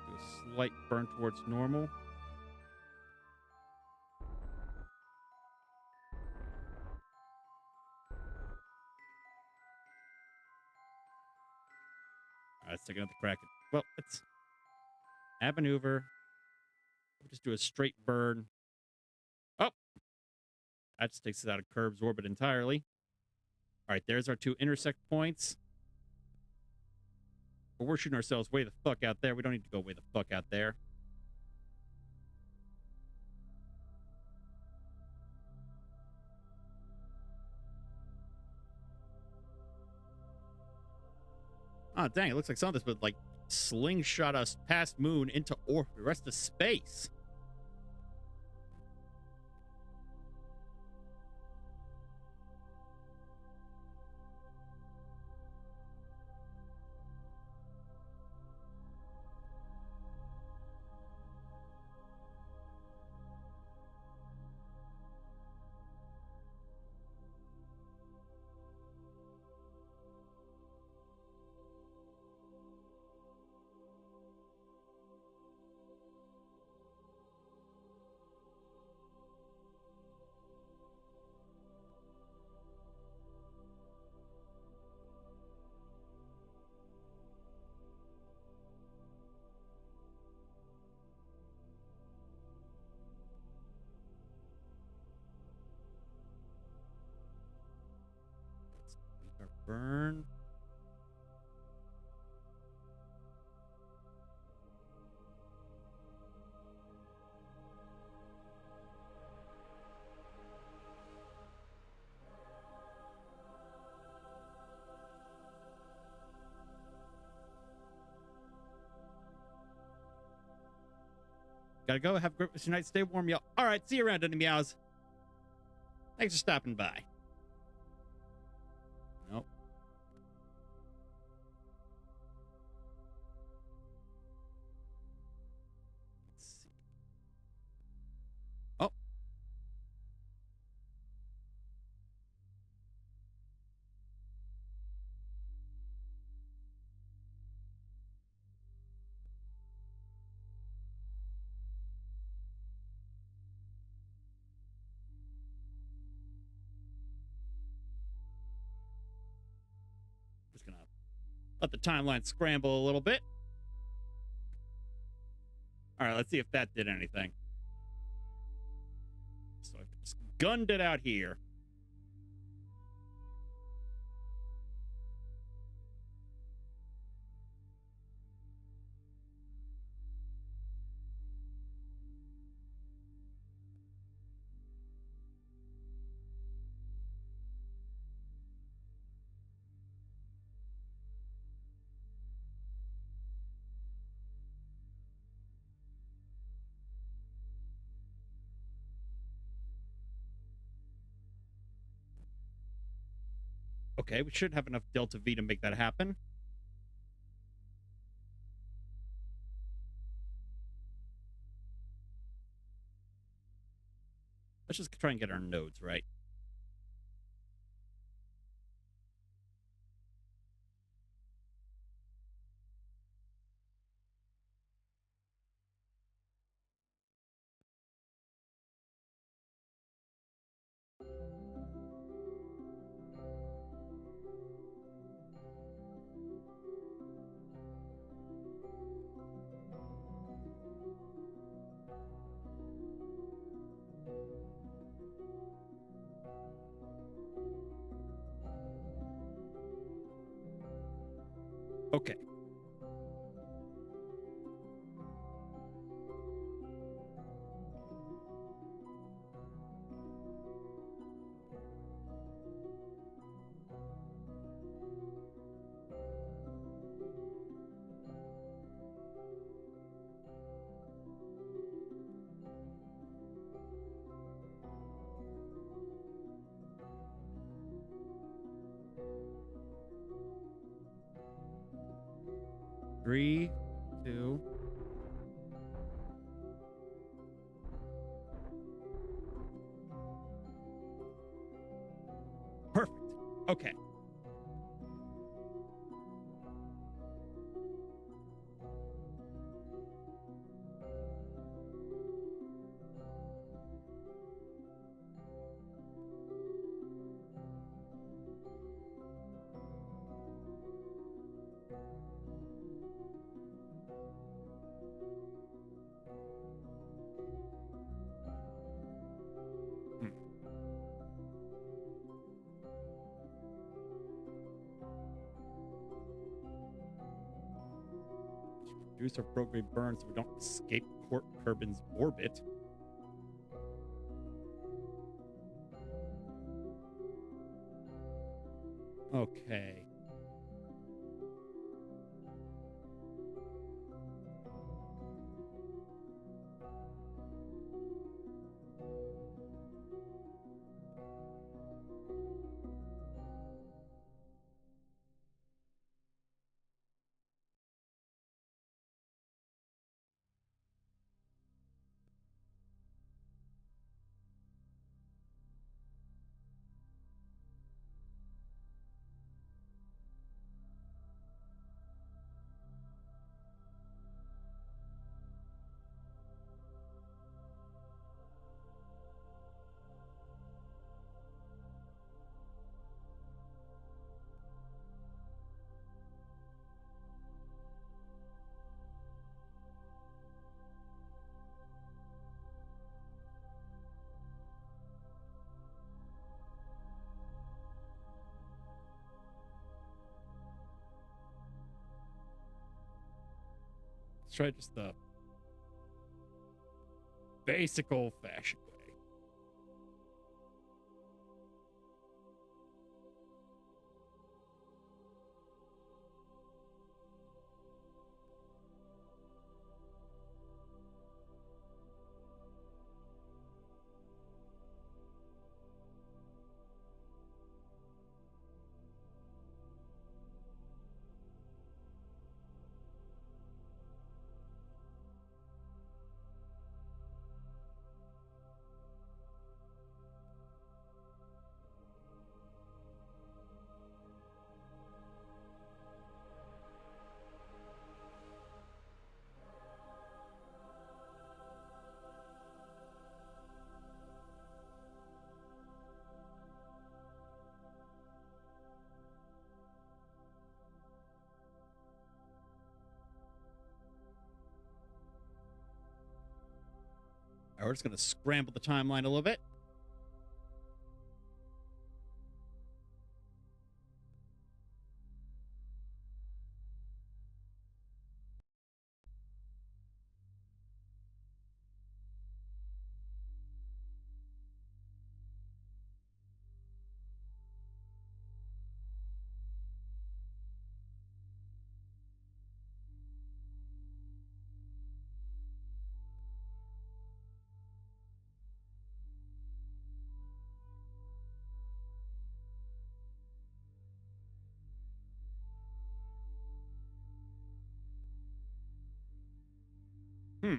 Do a slight burn towards normal. All right, second at the Kraken. Well, let's add maneuver. We'll just do a straight burn. Oh! That just takes us out of Kerb's orbit entirely. All right, there's our 2 intersect points. But we're shooting ourselves way the fuck out there. We don't need to go way the fuck out there. Oh, dang, it looks like some of this would, like, slingshot us past Moon into the rest of space. Burn. Gotta go. Have a great night. Stay warm, y'all. All right. See you around, Enemy Meows. Thanks for stopping by. Nope. Let's see. Oh. Just gonna let the timeline scramble a little bit. All right, let's see if that did anything. So I just gunned it out here. Okay, we should have enough Delta V to make that happen. Let's just try and get our nodes right. Okay. Three, two. Perfect. Okay. Hmm. Reduce our prograde burn so we don't escape Kerbin's orbit. Okay. try just the basic old-fashioned way. All right, we're just going to scramble the timeline a little bit. Hmm.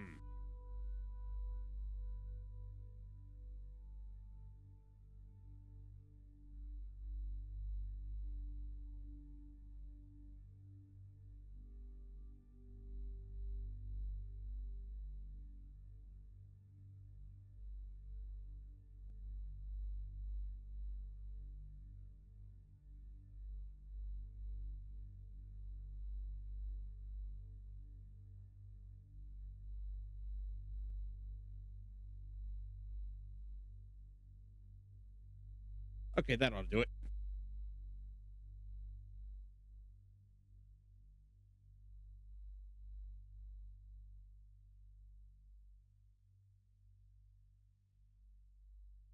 Okay, that ought to do it.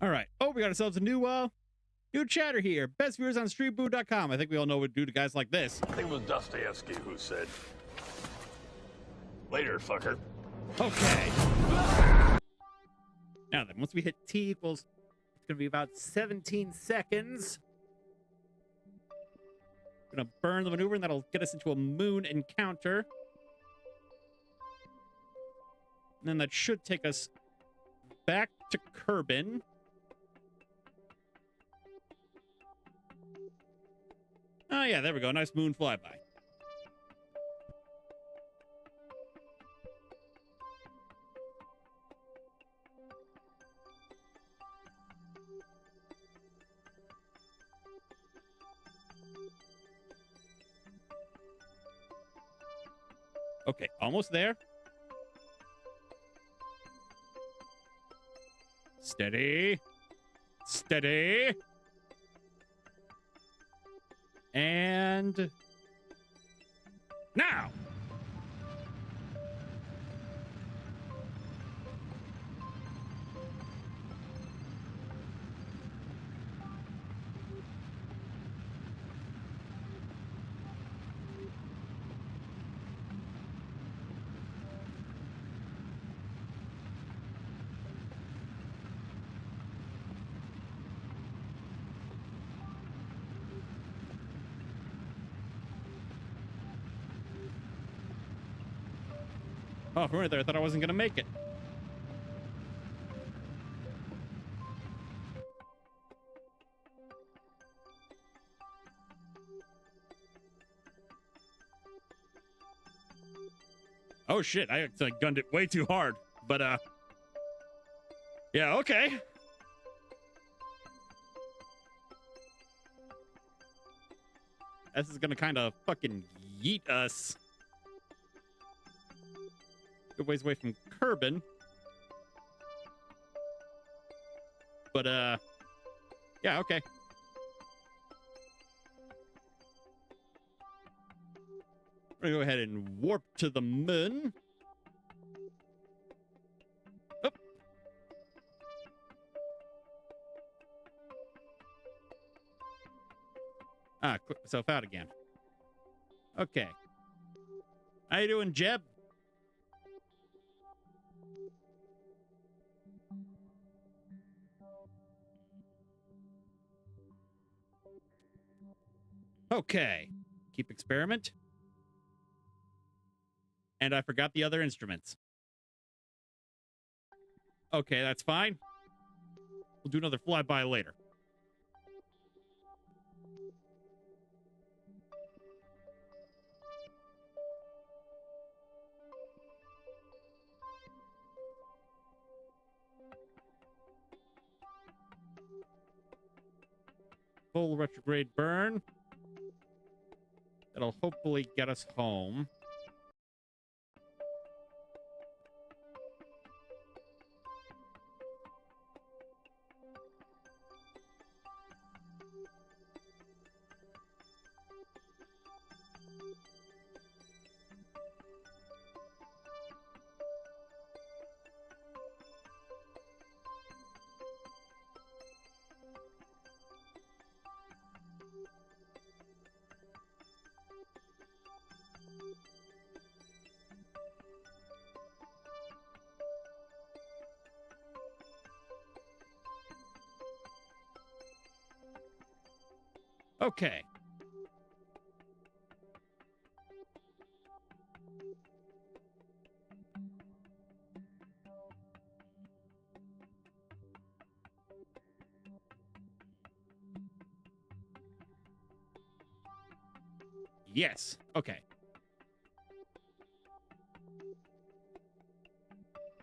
All right. Oh, we got ourselves a new chatter here. Best viewers on streetboo.com. I think we all know what to do to guys like this. I think it was Dostoevsky who said, "Later, fucker." Okay. Now then, once we hit T equals, it's going to be about 17 seconds. We're going to burn the maneuver, and that'll get us into a moon encounter. And then that should take us back to Kerbin. Oh, yeah, there we go. Nice moon flyby. Okay, almost there. Steady. Steady. And now. Oh, for a minute there, I thought I wasn't going to make it. Oh, shit. I gunned it way too hard. But, yeah, okay. This is going to kind of fucking yeet us. Good ways away from Kerbin. But, yeah, okay. We're gonna go ahead and warp to the moon. Ah, quit myself out again. Okay. How you doing, Jeb? Okay. Keep experiment. And I forgot the other instruments. Okay, that's fine. We'll do another flyby later. Full retrograde burn. That'll hopefully get us home. Okay. Yes. Okay.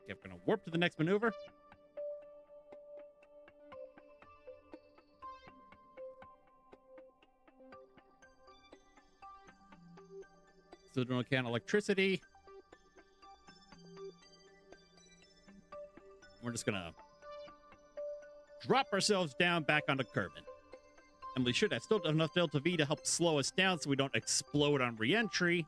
Okay, I'm going to warp to the next maneuver. Still doing okay on electricity. We're just going to drop ourselves down back onto Kerbal. And we should have still enough Delta V to help slow us down so we don't explode on re-entry.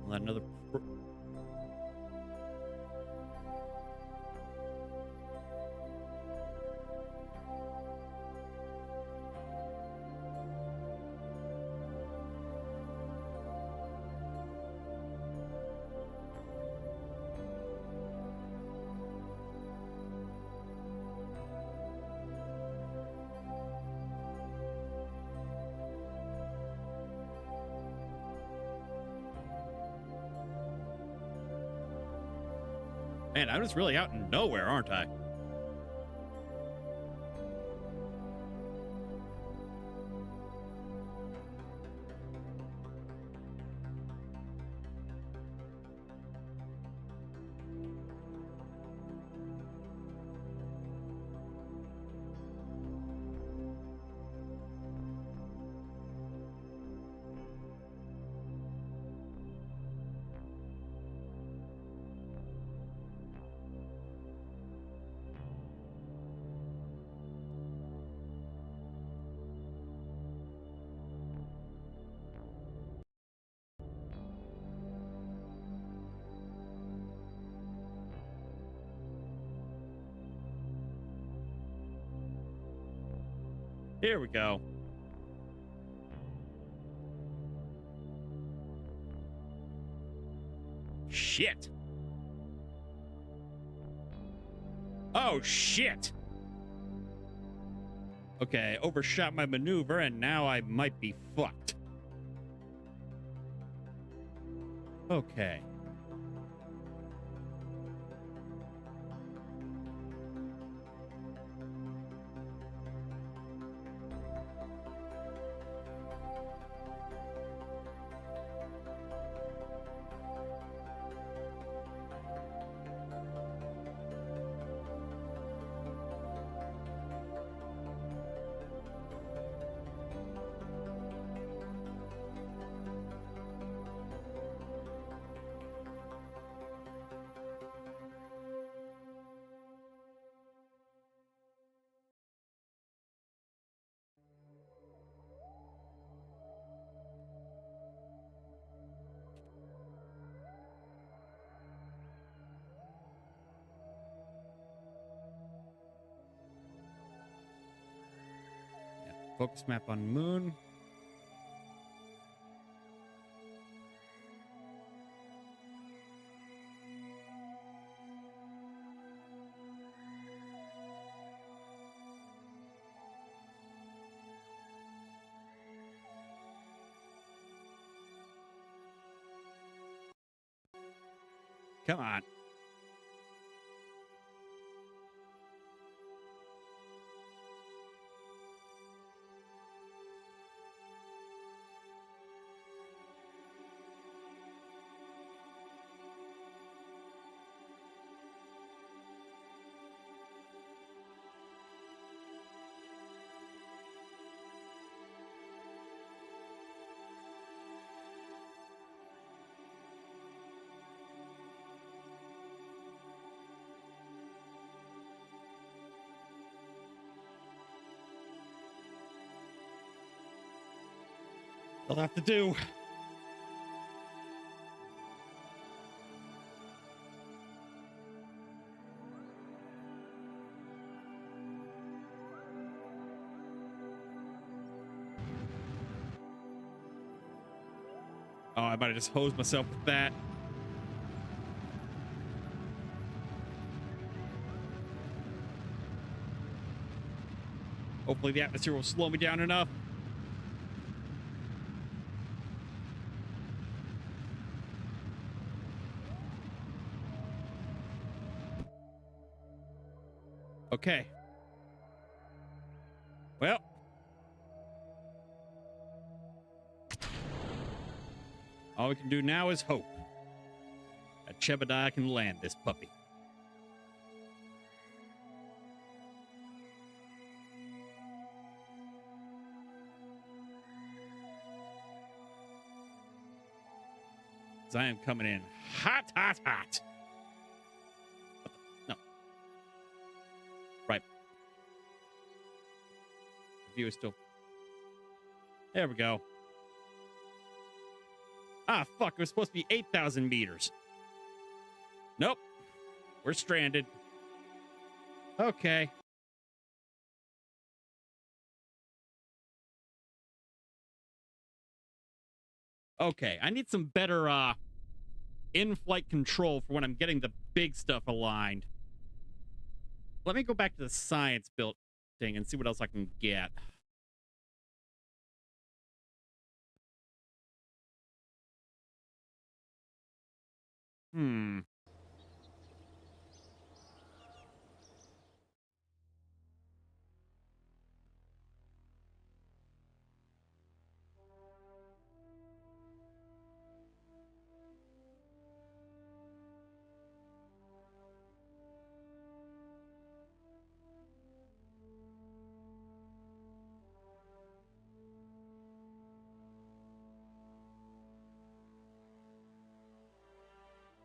Let another. Man, I'm just really out in nowhere, aren't I? Here we go. Shit. Oh, shit! Okay, overshot my maneuver, and now I might be fucked. Okay. Focus map on moon. Come on. They'll have to do. Oh, I might have just hosed myself with that. Hopefully the atmosphere will slow me down enough. Okay. Well. All we can do now is hope that Chebediah can land this puppy. Because I am coming in hot, hot, hot. No. Right. The view is still... There we go. Ah, fuck. It was supposed to be 8,000 meters. Nope. We're stranded. Okay. Okay. I need some better, in-flight control for when I'm getting the big stuff aligned. Let me go back to the science built thing and see what else I can get.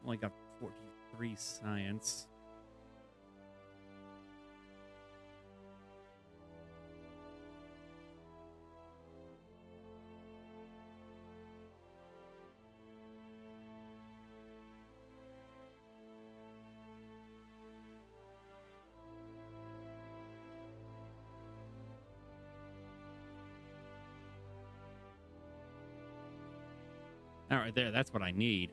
Only got 43 science. All right, there. That's what I need.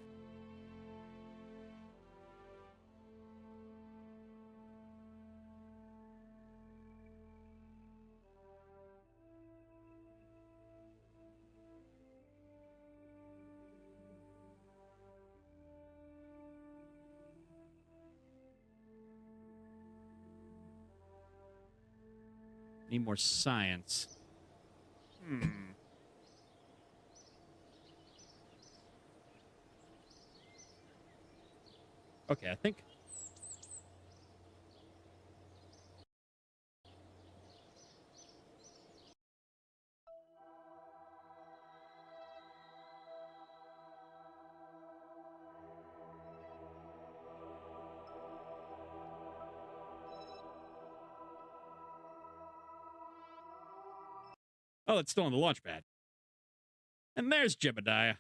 Need more science. Okay, I think... Oh, it's still on the launch pad. And there's Jebediah.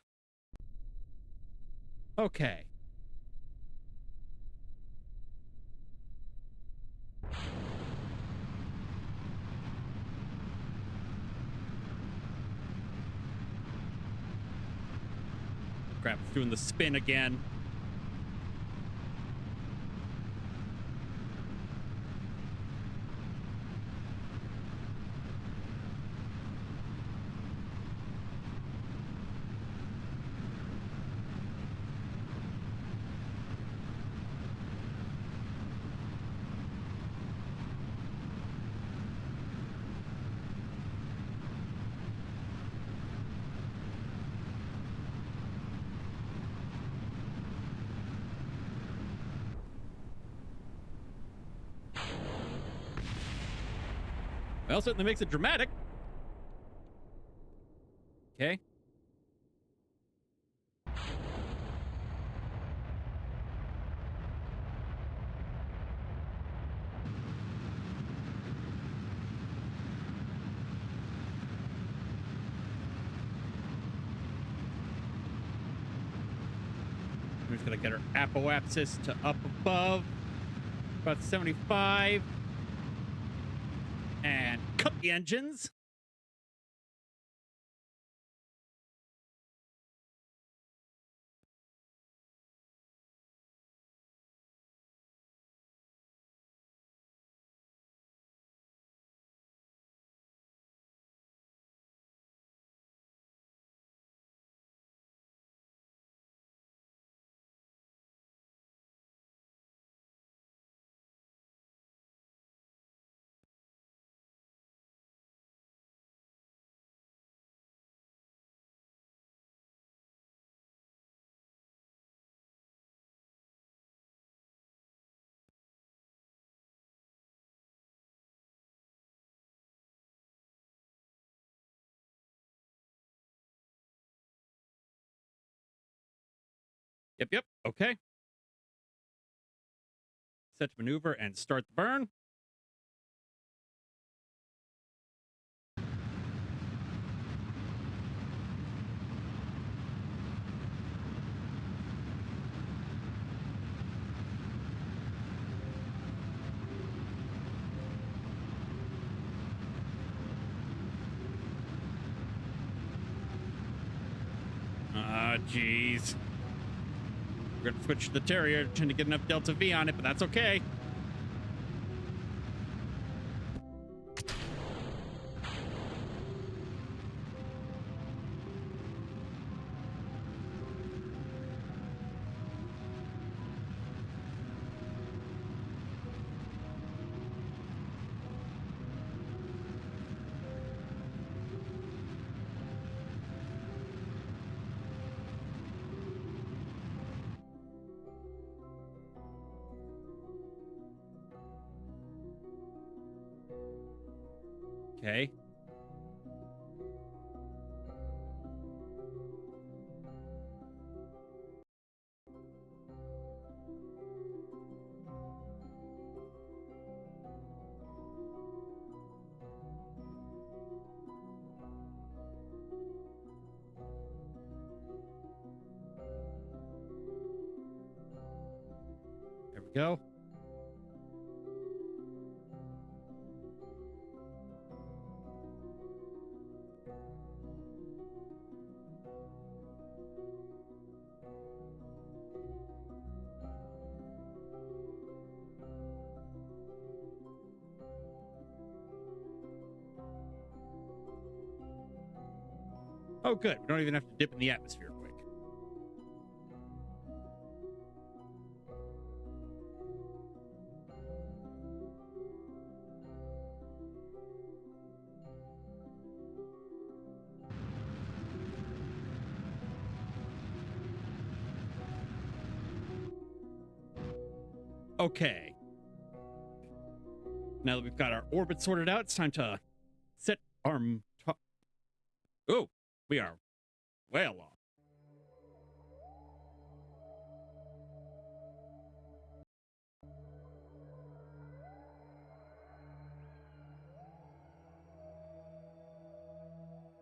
Okay. Crap, it's doing the spin again. Well, certainly makes it dramatic. Okay. We're just gonna get our apoapsis to up above about 75 and cut the engines. Yep. Okay. Set to maneuver and start the burn. Ah, jeez. We're gonna switch to the Terrier, trying to get enough Delta V on it, but that's okay. Okay. There we go. Oh, good. We don't even have to dip in the atmosphere quick. Okay. Now that we've got our orbit sorted out, it's time to set our... Oh, we are well off.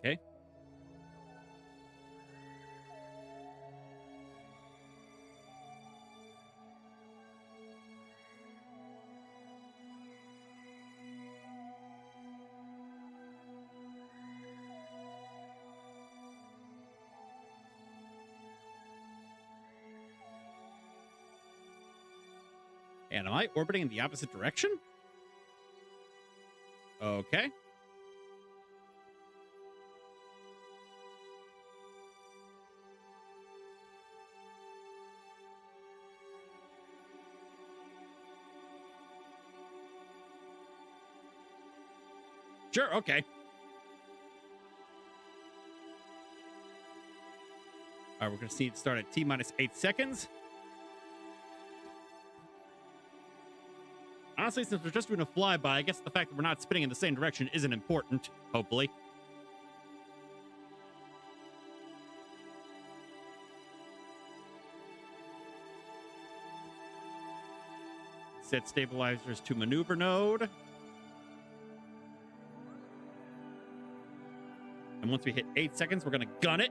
Okay. And am I orbiting in the opposite direction? Okay. Sure, okay. All right, we're going to see it start at T minus 8 seconds. Honestly, since we're just doing a flyby, I guess the fact that we're not spinning in the same direction isn't important, hopefully. Set stabilizers to maneuver node. And once we hit 8 seconds, we're going to gun it.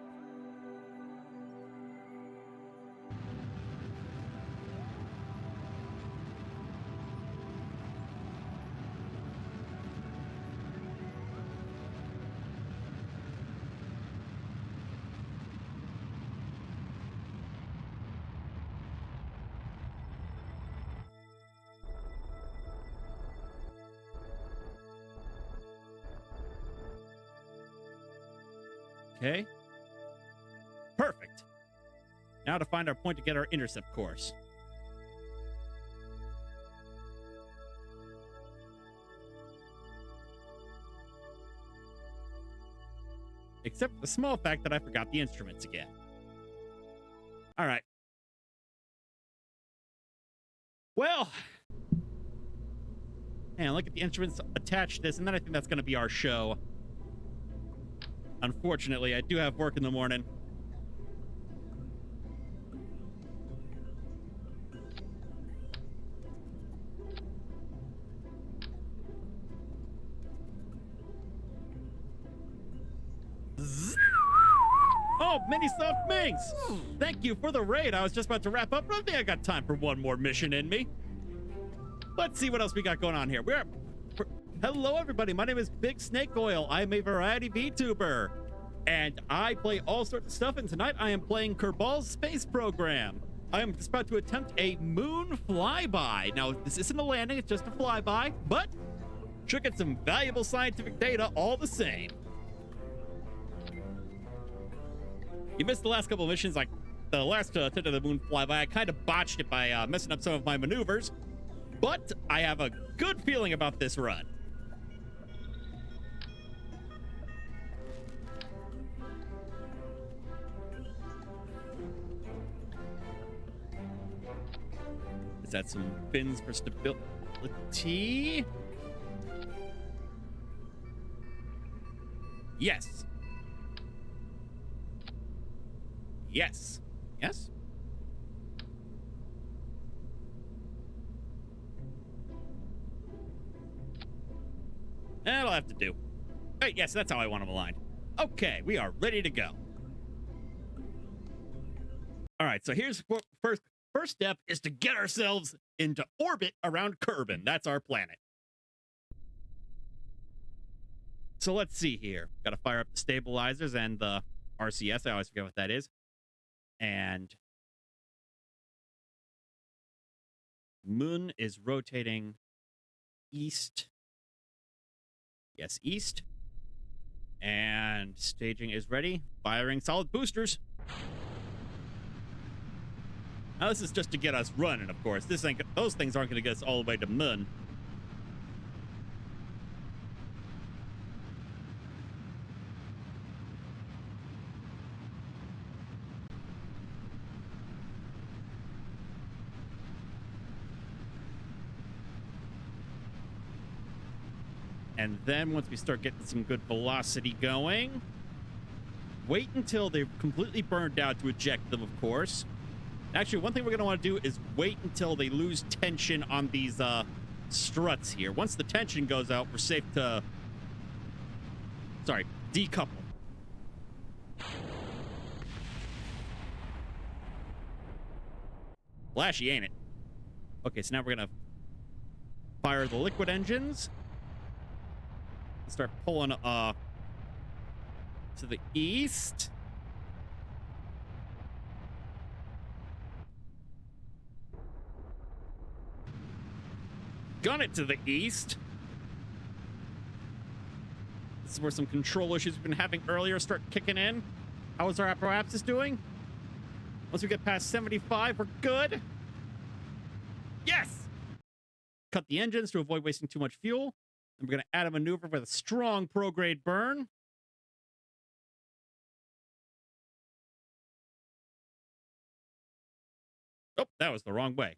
Okay. Perfect. Now to find our point to get our intercept course. Except for the small fact that I forgot the instruments again. All right. Well, man, look at the instruments attached to this, and then I think that's going to be our show. Unfortunately, I do have work in the morning. Oh, mini soft Minx! Thank you for the raid. I was just about to wrap up, but I think I got time for one more mission in me. Let's see what else we got going on here. Hello, everybody. My name is Big Snake Oil. I'm a variety VTuber, and I play all sorts of stuff. And tonight, I am playing Kerbal's space program. I am just about to attempt a moon flyby. Now, this isn't a landing; it's just a flyby, but should get some valuable scientific data all the same. You missed the last couple of missions, like the last attempt of the moon flyby. I kind of botched it by messing up some of my maneuvers, but I have a good feeling about this run. Is that some fins for stability? Yes. Yes. Yes? That'll have to do. Hey, yes, that's how I want them aligned. Okay, we are ready to go. All right, so here's first step is to get ourselves into orbit around Kerbal. That's our planet. So let's see here. Got to fire up the stabilizers and the RCS. I always forget what that is. And moon is rotating east. Yes, east. And staging is ready. Firing solid boosters. Now this is just to get us running, of course. Those things aren't going to get us all the way to moon. And then once we start getting some good velocity going, wait until they've completely burned out to eject them, of course. Actually, one thing we're going to want to do is wait until they lose tension on these struts here. Once the tension goes out, we're safe to... Sorry, decouple. Flashy, ain't it? Okay, so now we're going to fire the liquid engines. Start pulling to the east. Gun it to the east. This is where some control issues we've been having earlier start kicking in. How is our apparatus doing? Once we get past 75, we're good. Yes! Cut the engines to avoid wasting too much fuel. And we're going to add a maneuver with a strong pro-grade burn. Oh, that was the wrong way.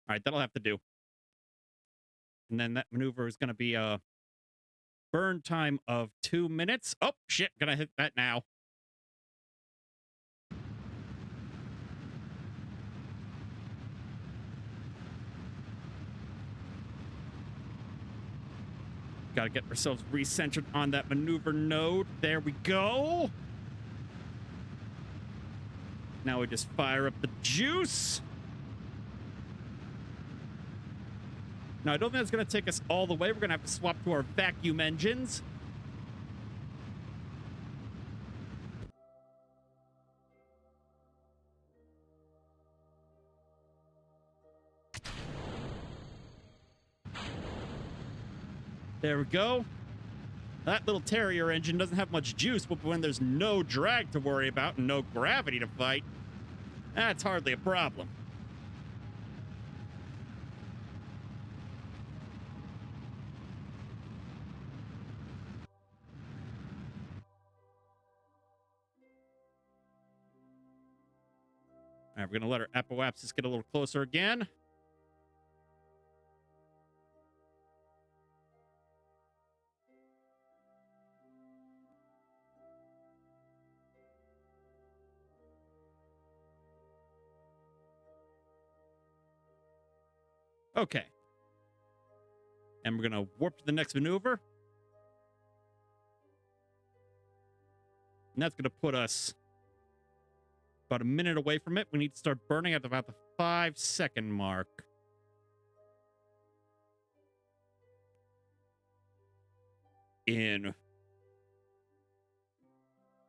All right, that'll have to do. And then that maneuver is going to be a burn time of 2 minutes. Oh, shit. Gonna hit that now. Gotta get ourselves recentered on that maneuver node. There we go. Now we just fire up the juice. Now, I don't think it's going to take us all the way. We're going to have to swap to our vacuum engines. There we go. That little Terrier engine doesn't have much juice, but when there's no drag to worry about and no gravity to fight, that's hardly a problem. All right, we're going to let our apoapsis get a little closer again. Okay. And we're going to warp to the next maneuver. And that's going to put us about a minute away from it. We need to start burning at about the 5-second mark. In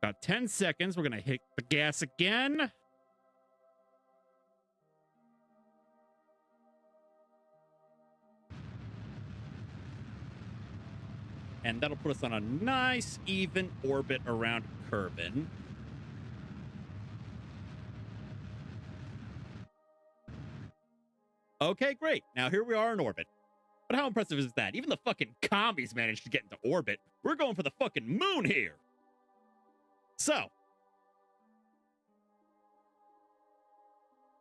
about 10 seconds, we're going to hit the gas again. And that'll put us on a nice, even orbit around Kerbal. Okay, great. Now here we are in orbit. But how impressive is that? Even the fucking commies managed to get into orbit. We're going for the fucking moon here. So.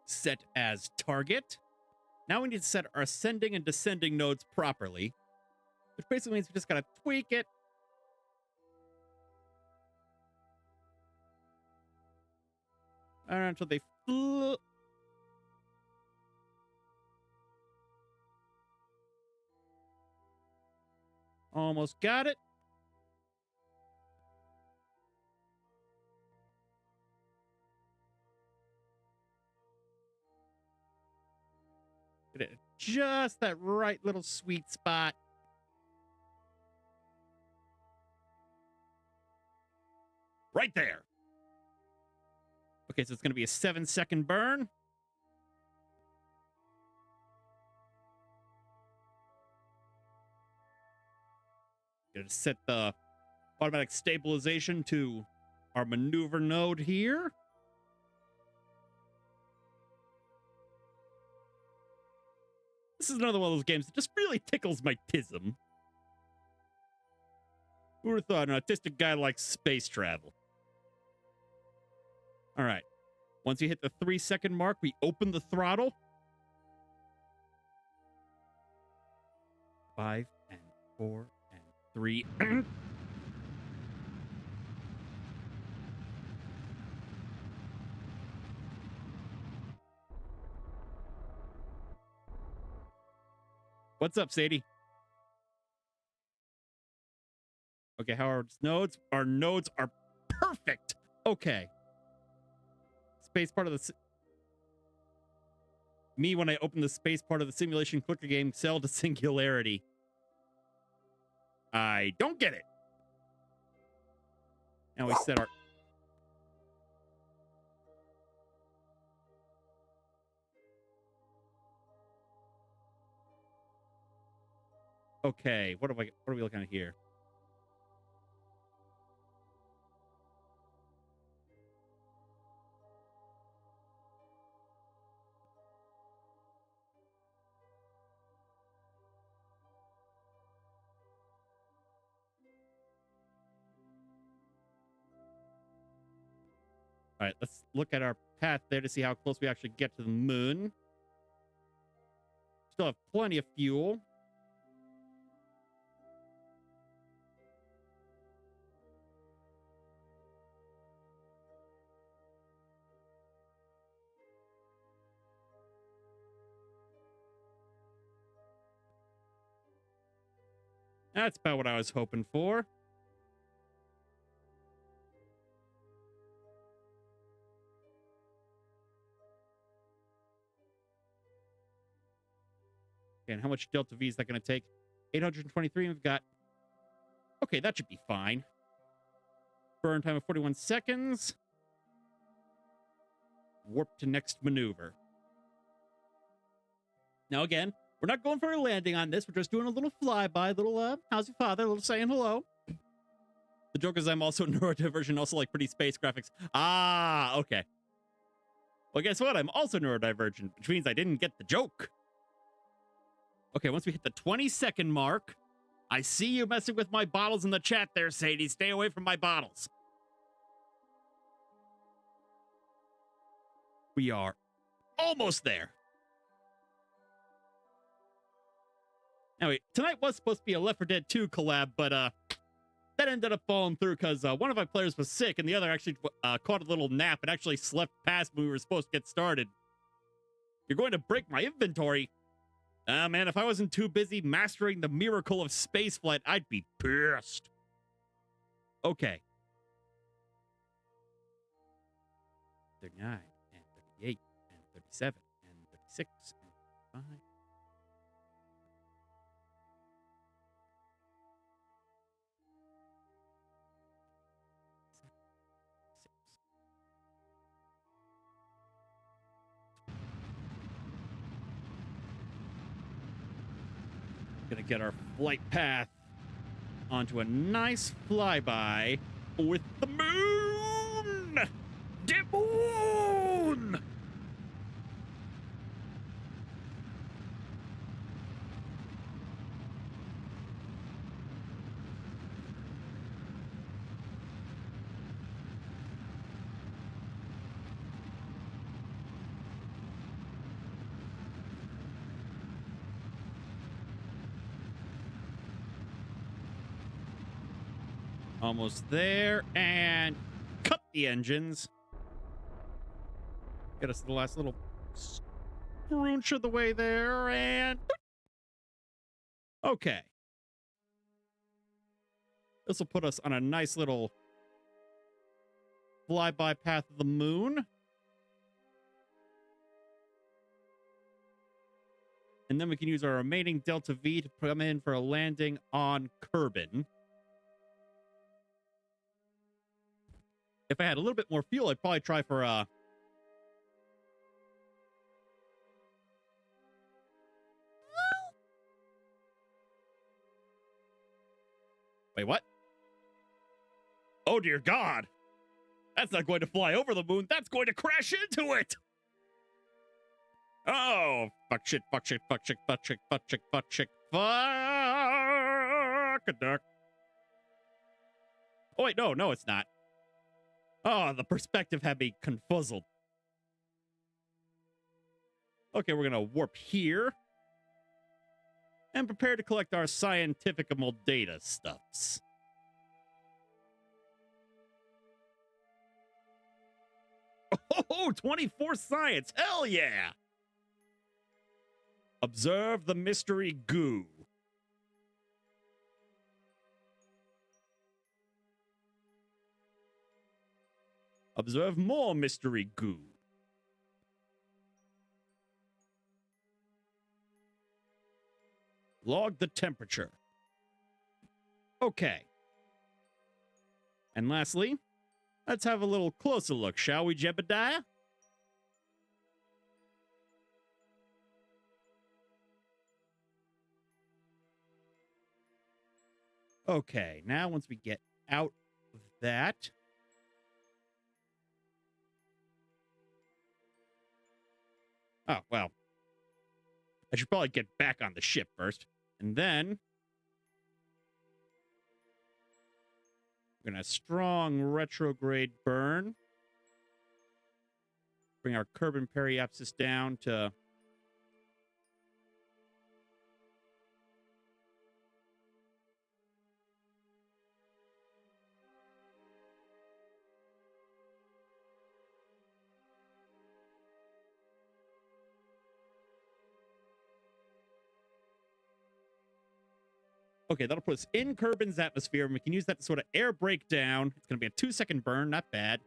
Set as target. Now we need to set our ascending and descending nodes properly. Which basically means we just gotta tweak it. Until they almost got it. Get it just that right little sweet spot. Right there. Okay, so it's going to be a 7-second burn. Gonna set the automatic stabilization to our maneuver node here. This is another one of those games that just really tickles my tism. Who would have thought an autistic guy likes space travel? All right. Once we hit the 3-second mark, we open the throttle. 5 and 4 and 3. What's up, Sadie? Okay, how are nodes? Our nodes are perfect. Okay. Space part of the... Me, when I open the space part of the simulation clicker game, cell to singularity. I don't get it. Now we set our... Okay, what are we looking at here? All right, let's look at our path there to see how close we actually get to the moon. Still have plenty of fuel. That's about what I was hoping for. Okay, and how much Delta V is that going to take? 823, and we've got... Okay, that should be fine. Burn time of 41 seconds. Warp to next maneuver. Now, again, we're not going for a landing on this. We're just doing a little flyby, little, how's your father? A little saying hello. The joke is I'm also neurodivergent, also like pretty space graphics. Ah, okay. Well, guess what? I'm also neurodivergent, which means I didn't get the joke. Okay, once we hit the 20-second mark, I see you messing with my bottles in the chat there, Sadie. Stay away from my bottles. We are almost there. Anyway, tonight was supposed to be a Left 4 Dead 2 collab, but that ended up falling through because one of my players was sick and the other actually caught a little nap and actually slept past when we were supposed to get started. You're going to break my inventory? Man, if I wasn't too busy mastering the miracle of spaceflight, I'd be pissed. Okay. 39 and 38 and 37 and 36 and 5. Gonna get our flight path onto a nice flyby with the moon! The moon! Almost there, and cut the engines. Get us to the last little scrunch of the way there, and... Okay. This will put us on a nice little flyby path of the moon. And then we can use our remaining Delta V to come in for a landing on Kerbal. If I had a little bit more fuel, I'd probably try for Wait, what? Oh, dear God. That's not going to fly over the moon. That's going to crash into it. Oh, fuck shit, fuck shit, fuck shit, fuck shit, fuck shit, fuck shit, fuck a duck. Oh, wait, no, it's not. Oh, the perspective had me confuzzled. Okay, we're gonna warp here. And prepare to collect our scientifical data stuffs. Oh, 24 science. Hell yeah. Observe the mystery goo. Observe more mystery goo. Log the temperature. Okay. And lastly, let's have a little closer look, shall we, Jebediah? Okay, now once we get out of that... Oh, well. I should probably get back on the ship first. And then... we're going to strong retrograde burn. Bring our Kerbal periapsis down to... Okay, that'll put us in Kerbin's atmosphere, and we can use that to sort of air break down. It's going to be a 2-second burn, not bad.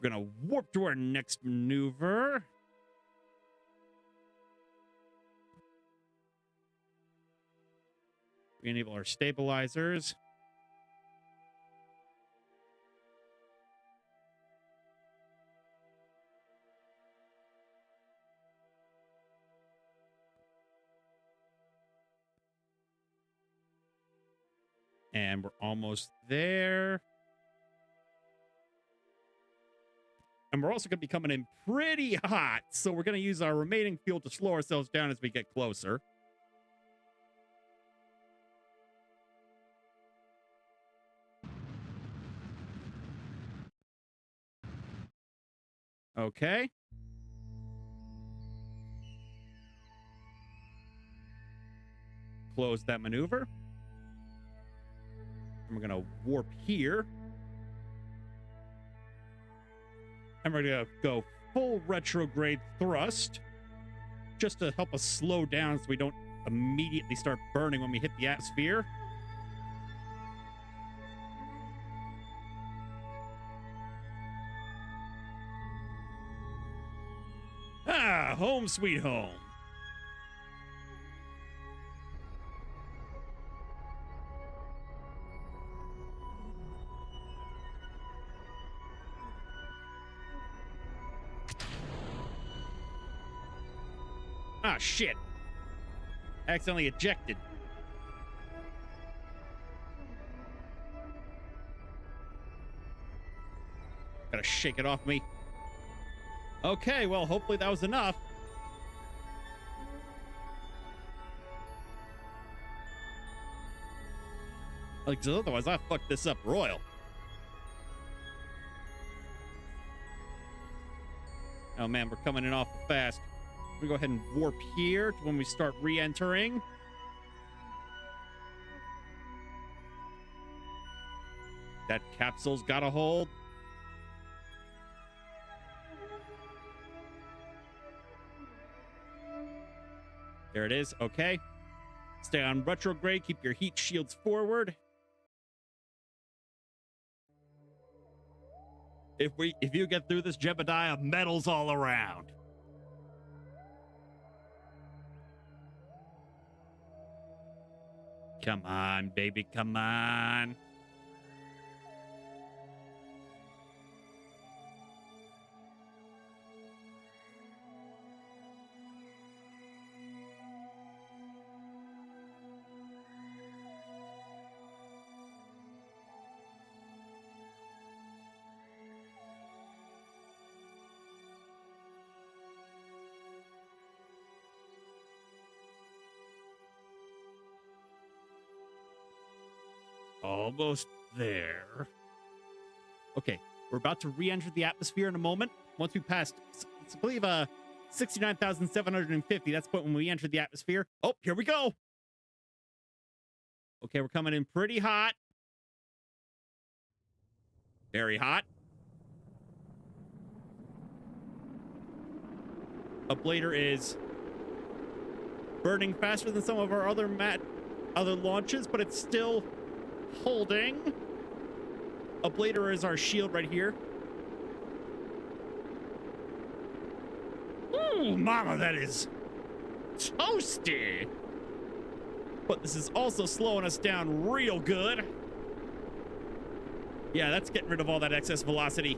We're going to warp to our next maneuver. We enable our stabilizers. And we're almost there. And we're also going to be coming in pretty hot. So we're going to use our remaining fuel to slow ourselves down as we get closer. Okay. Close that maneuver. And we're going to warp here. And we're going to go full retrograde thrust. Just to help us slow down so we don't immediately start burning when we hit the atmosphere. Ah, home sweet home. Ah, shit. Accidentally ejected. Gotta shake it off me. Okay, well, hopefully that was enough. Like, otherwise I fucked this up royal. Oh man, we're coming in awful fast. We go ahead and warp here to when we start re-entering. That capsule's got a hold. There it is. Okay. Stay on retrograde. Keep your heat shields forward. If you get through this, Jebediah, medals all around. Come on, baby, come on. Almost there. Okay, we're about to re-enter the atmosphere in a moment. Once we passed, I believe, 69,750. That's the point when we entered the atmosphere. Oh, here we go. Okay, we're coming in pretty hot. Very hot. Ablator is burning faster than some of our other launches, but it's still holding. Ablator is our shield right here. Ooh, mama, that is toasty. But this is also slowing us down real good. Yeah, that's getting rid of all that excess velocity.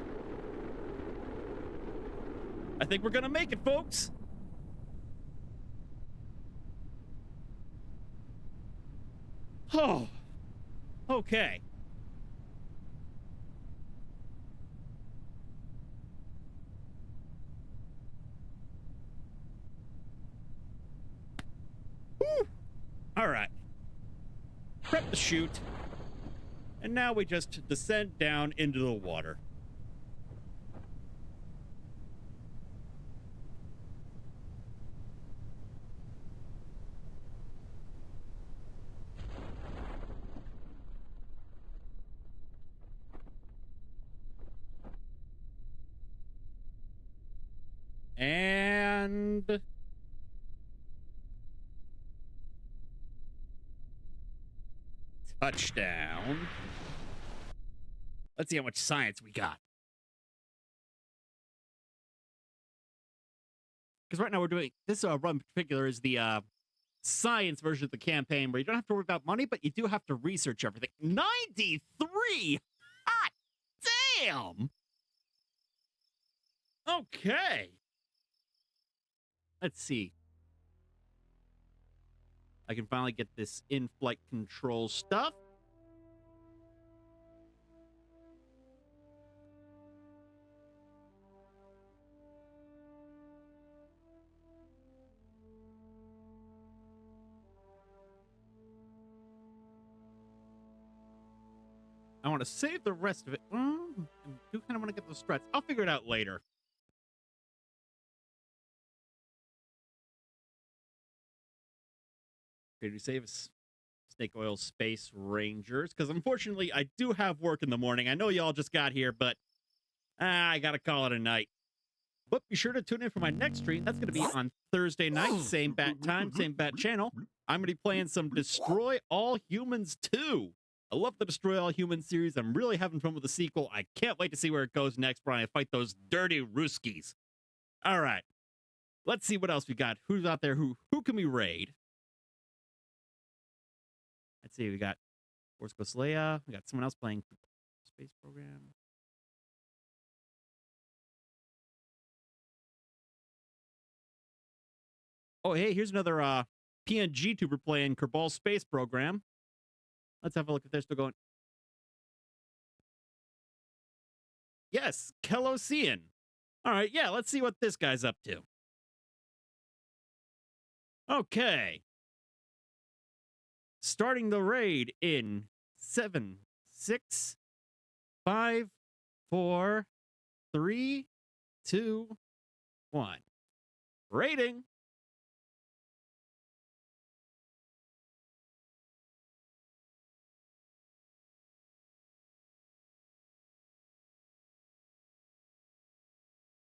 I think we're gonna make it, folks. Oh, okay. Woo. All right. Prep the chute. And now we just descend down into the water. And touchdown. Let's see how much science we got. Because right now we're doing this run in particular is the science version of the campaign where you don't have to worry about money, but you do have to research everything. 93! Hot damn! Okay. Let's see. I can finally get this in-flight control stuff. I want to save the rest of it. I do kind of want to get those struts. I'll figure it out later. Okay, to save Snake Oil Space Rangers, because unfortunately I do have work in the morning. I know y'all just got here, but I gotta call it a night. But be sure to tune in for my next stream. That's gonna be on Thursday night, same bat time, same bat channel. I'm gonna be playing some Destroy All Humans 2. I love the Destroy All Humans series. I'm really having fun with the sequel. I can't wait to see where it goes next, Brian. I fight those dirty Ruskies. All right. Let's see what else we got. Who's out there? Who can we raid? Let's see. We got Orsko Leia. We got someone else playing Space Program. Oh, hey, here's another PNG tuber playing Kerbal Space Program. Let's have a look if they're still going. Yes, Kelosian. All right, yeah, let's see what this guy's up to. Okay. Starting the raid in 7, 6, 5, 4, 3, 2, 1. Raiding.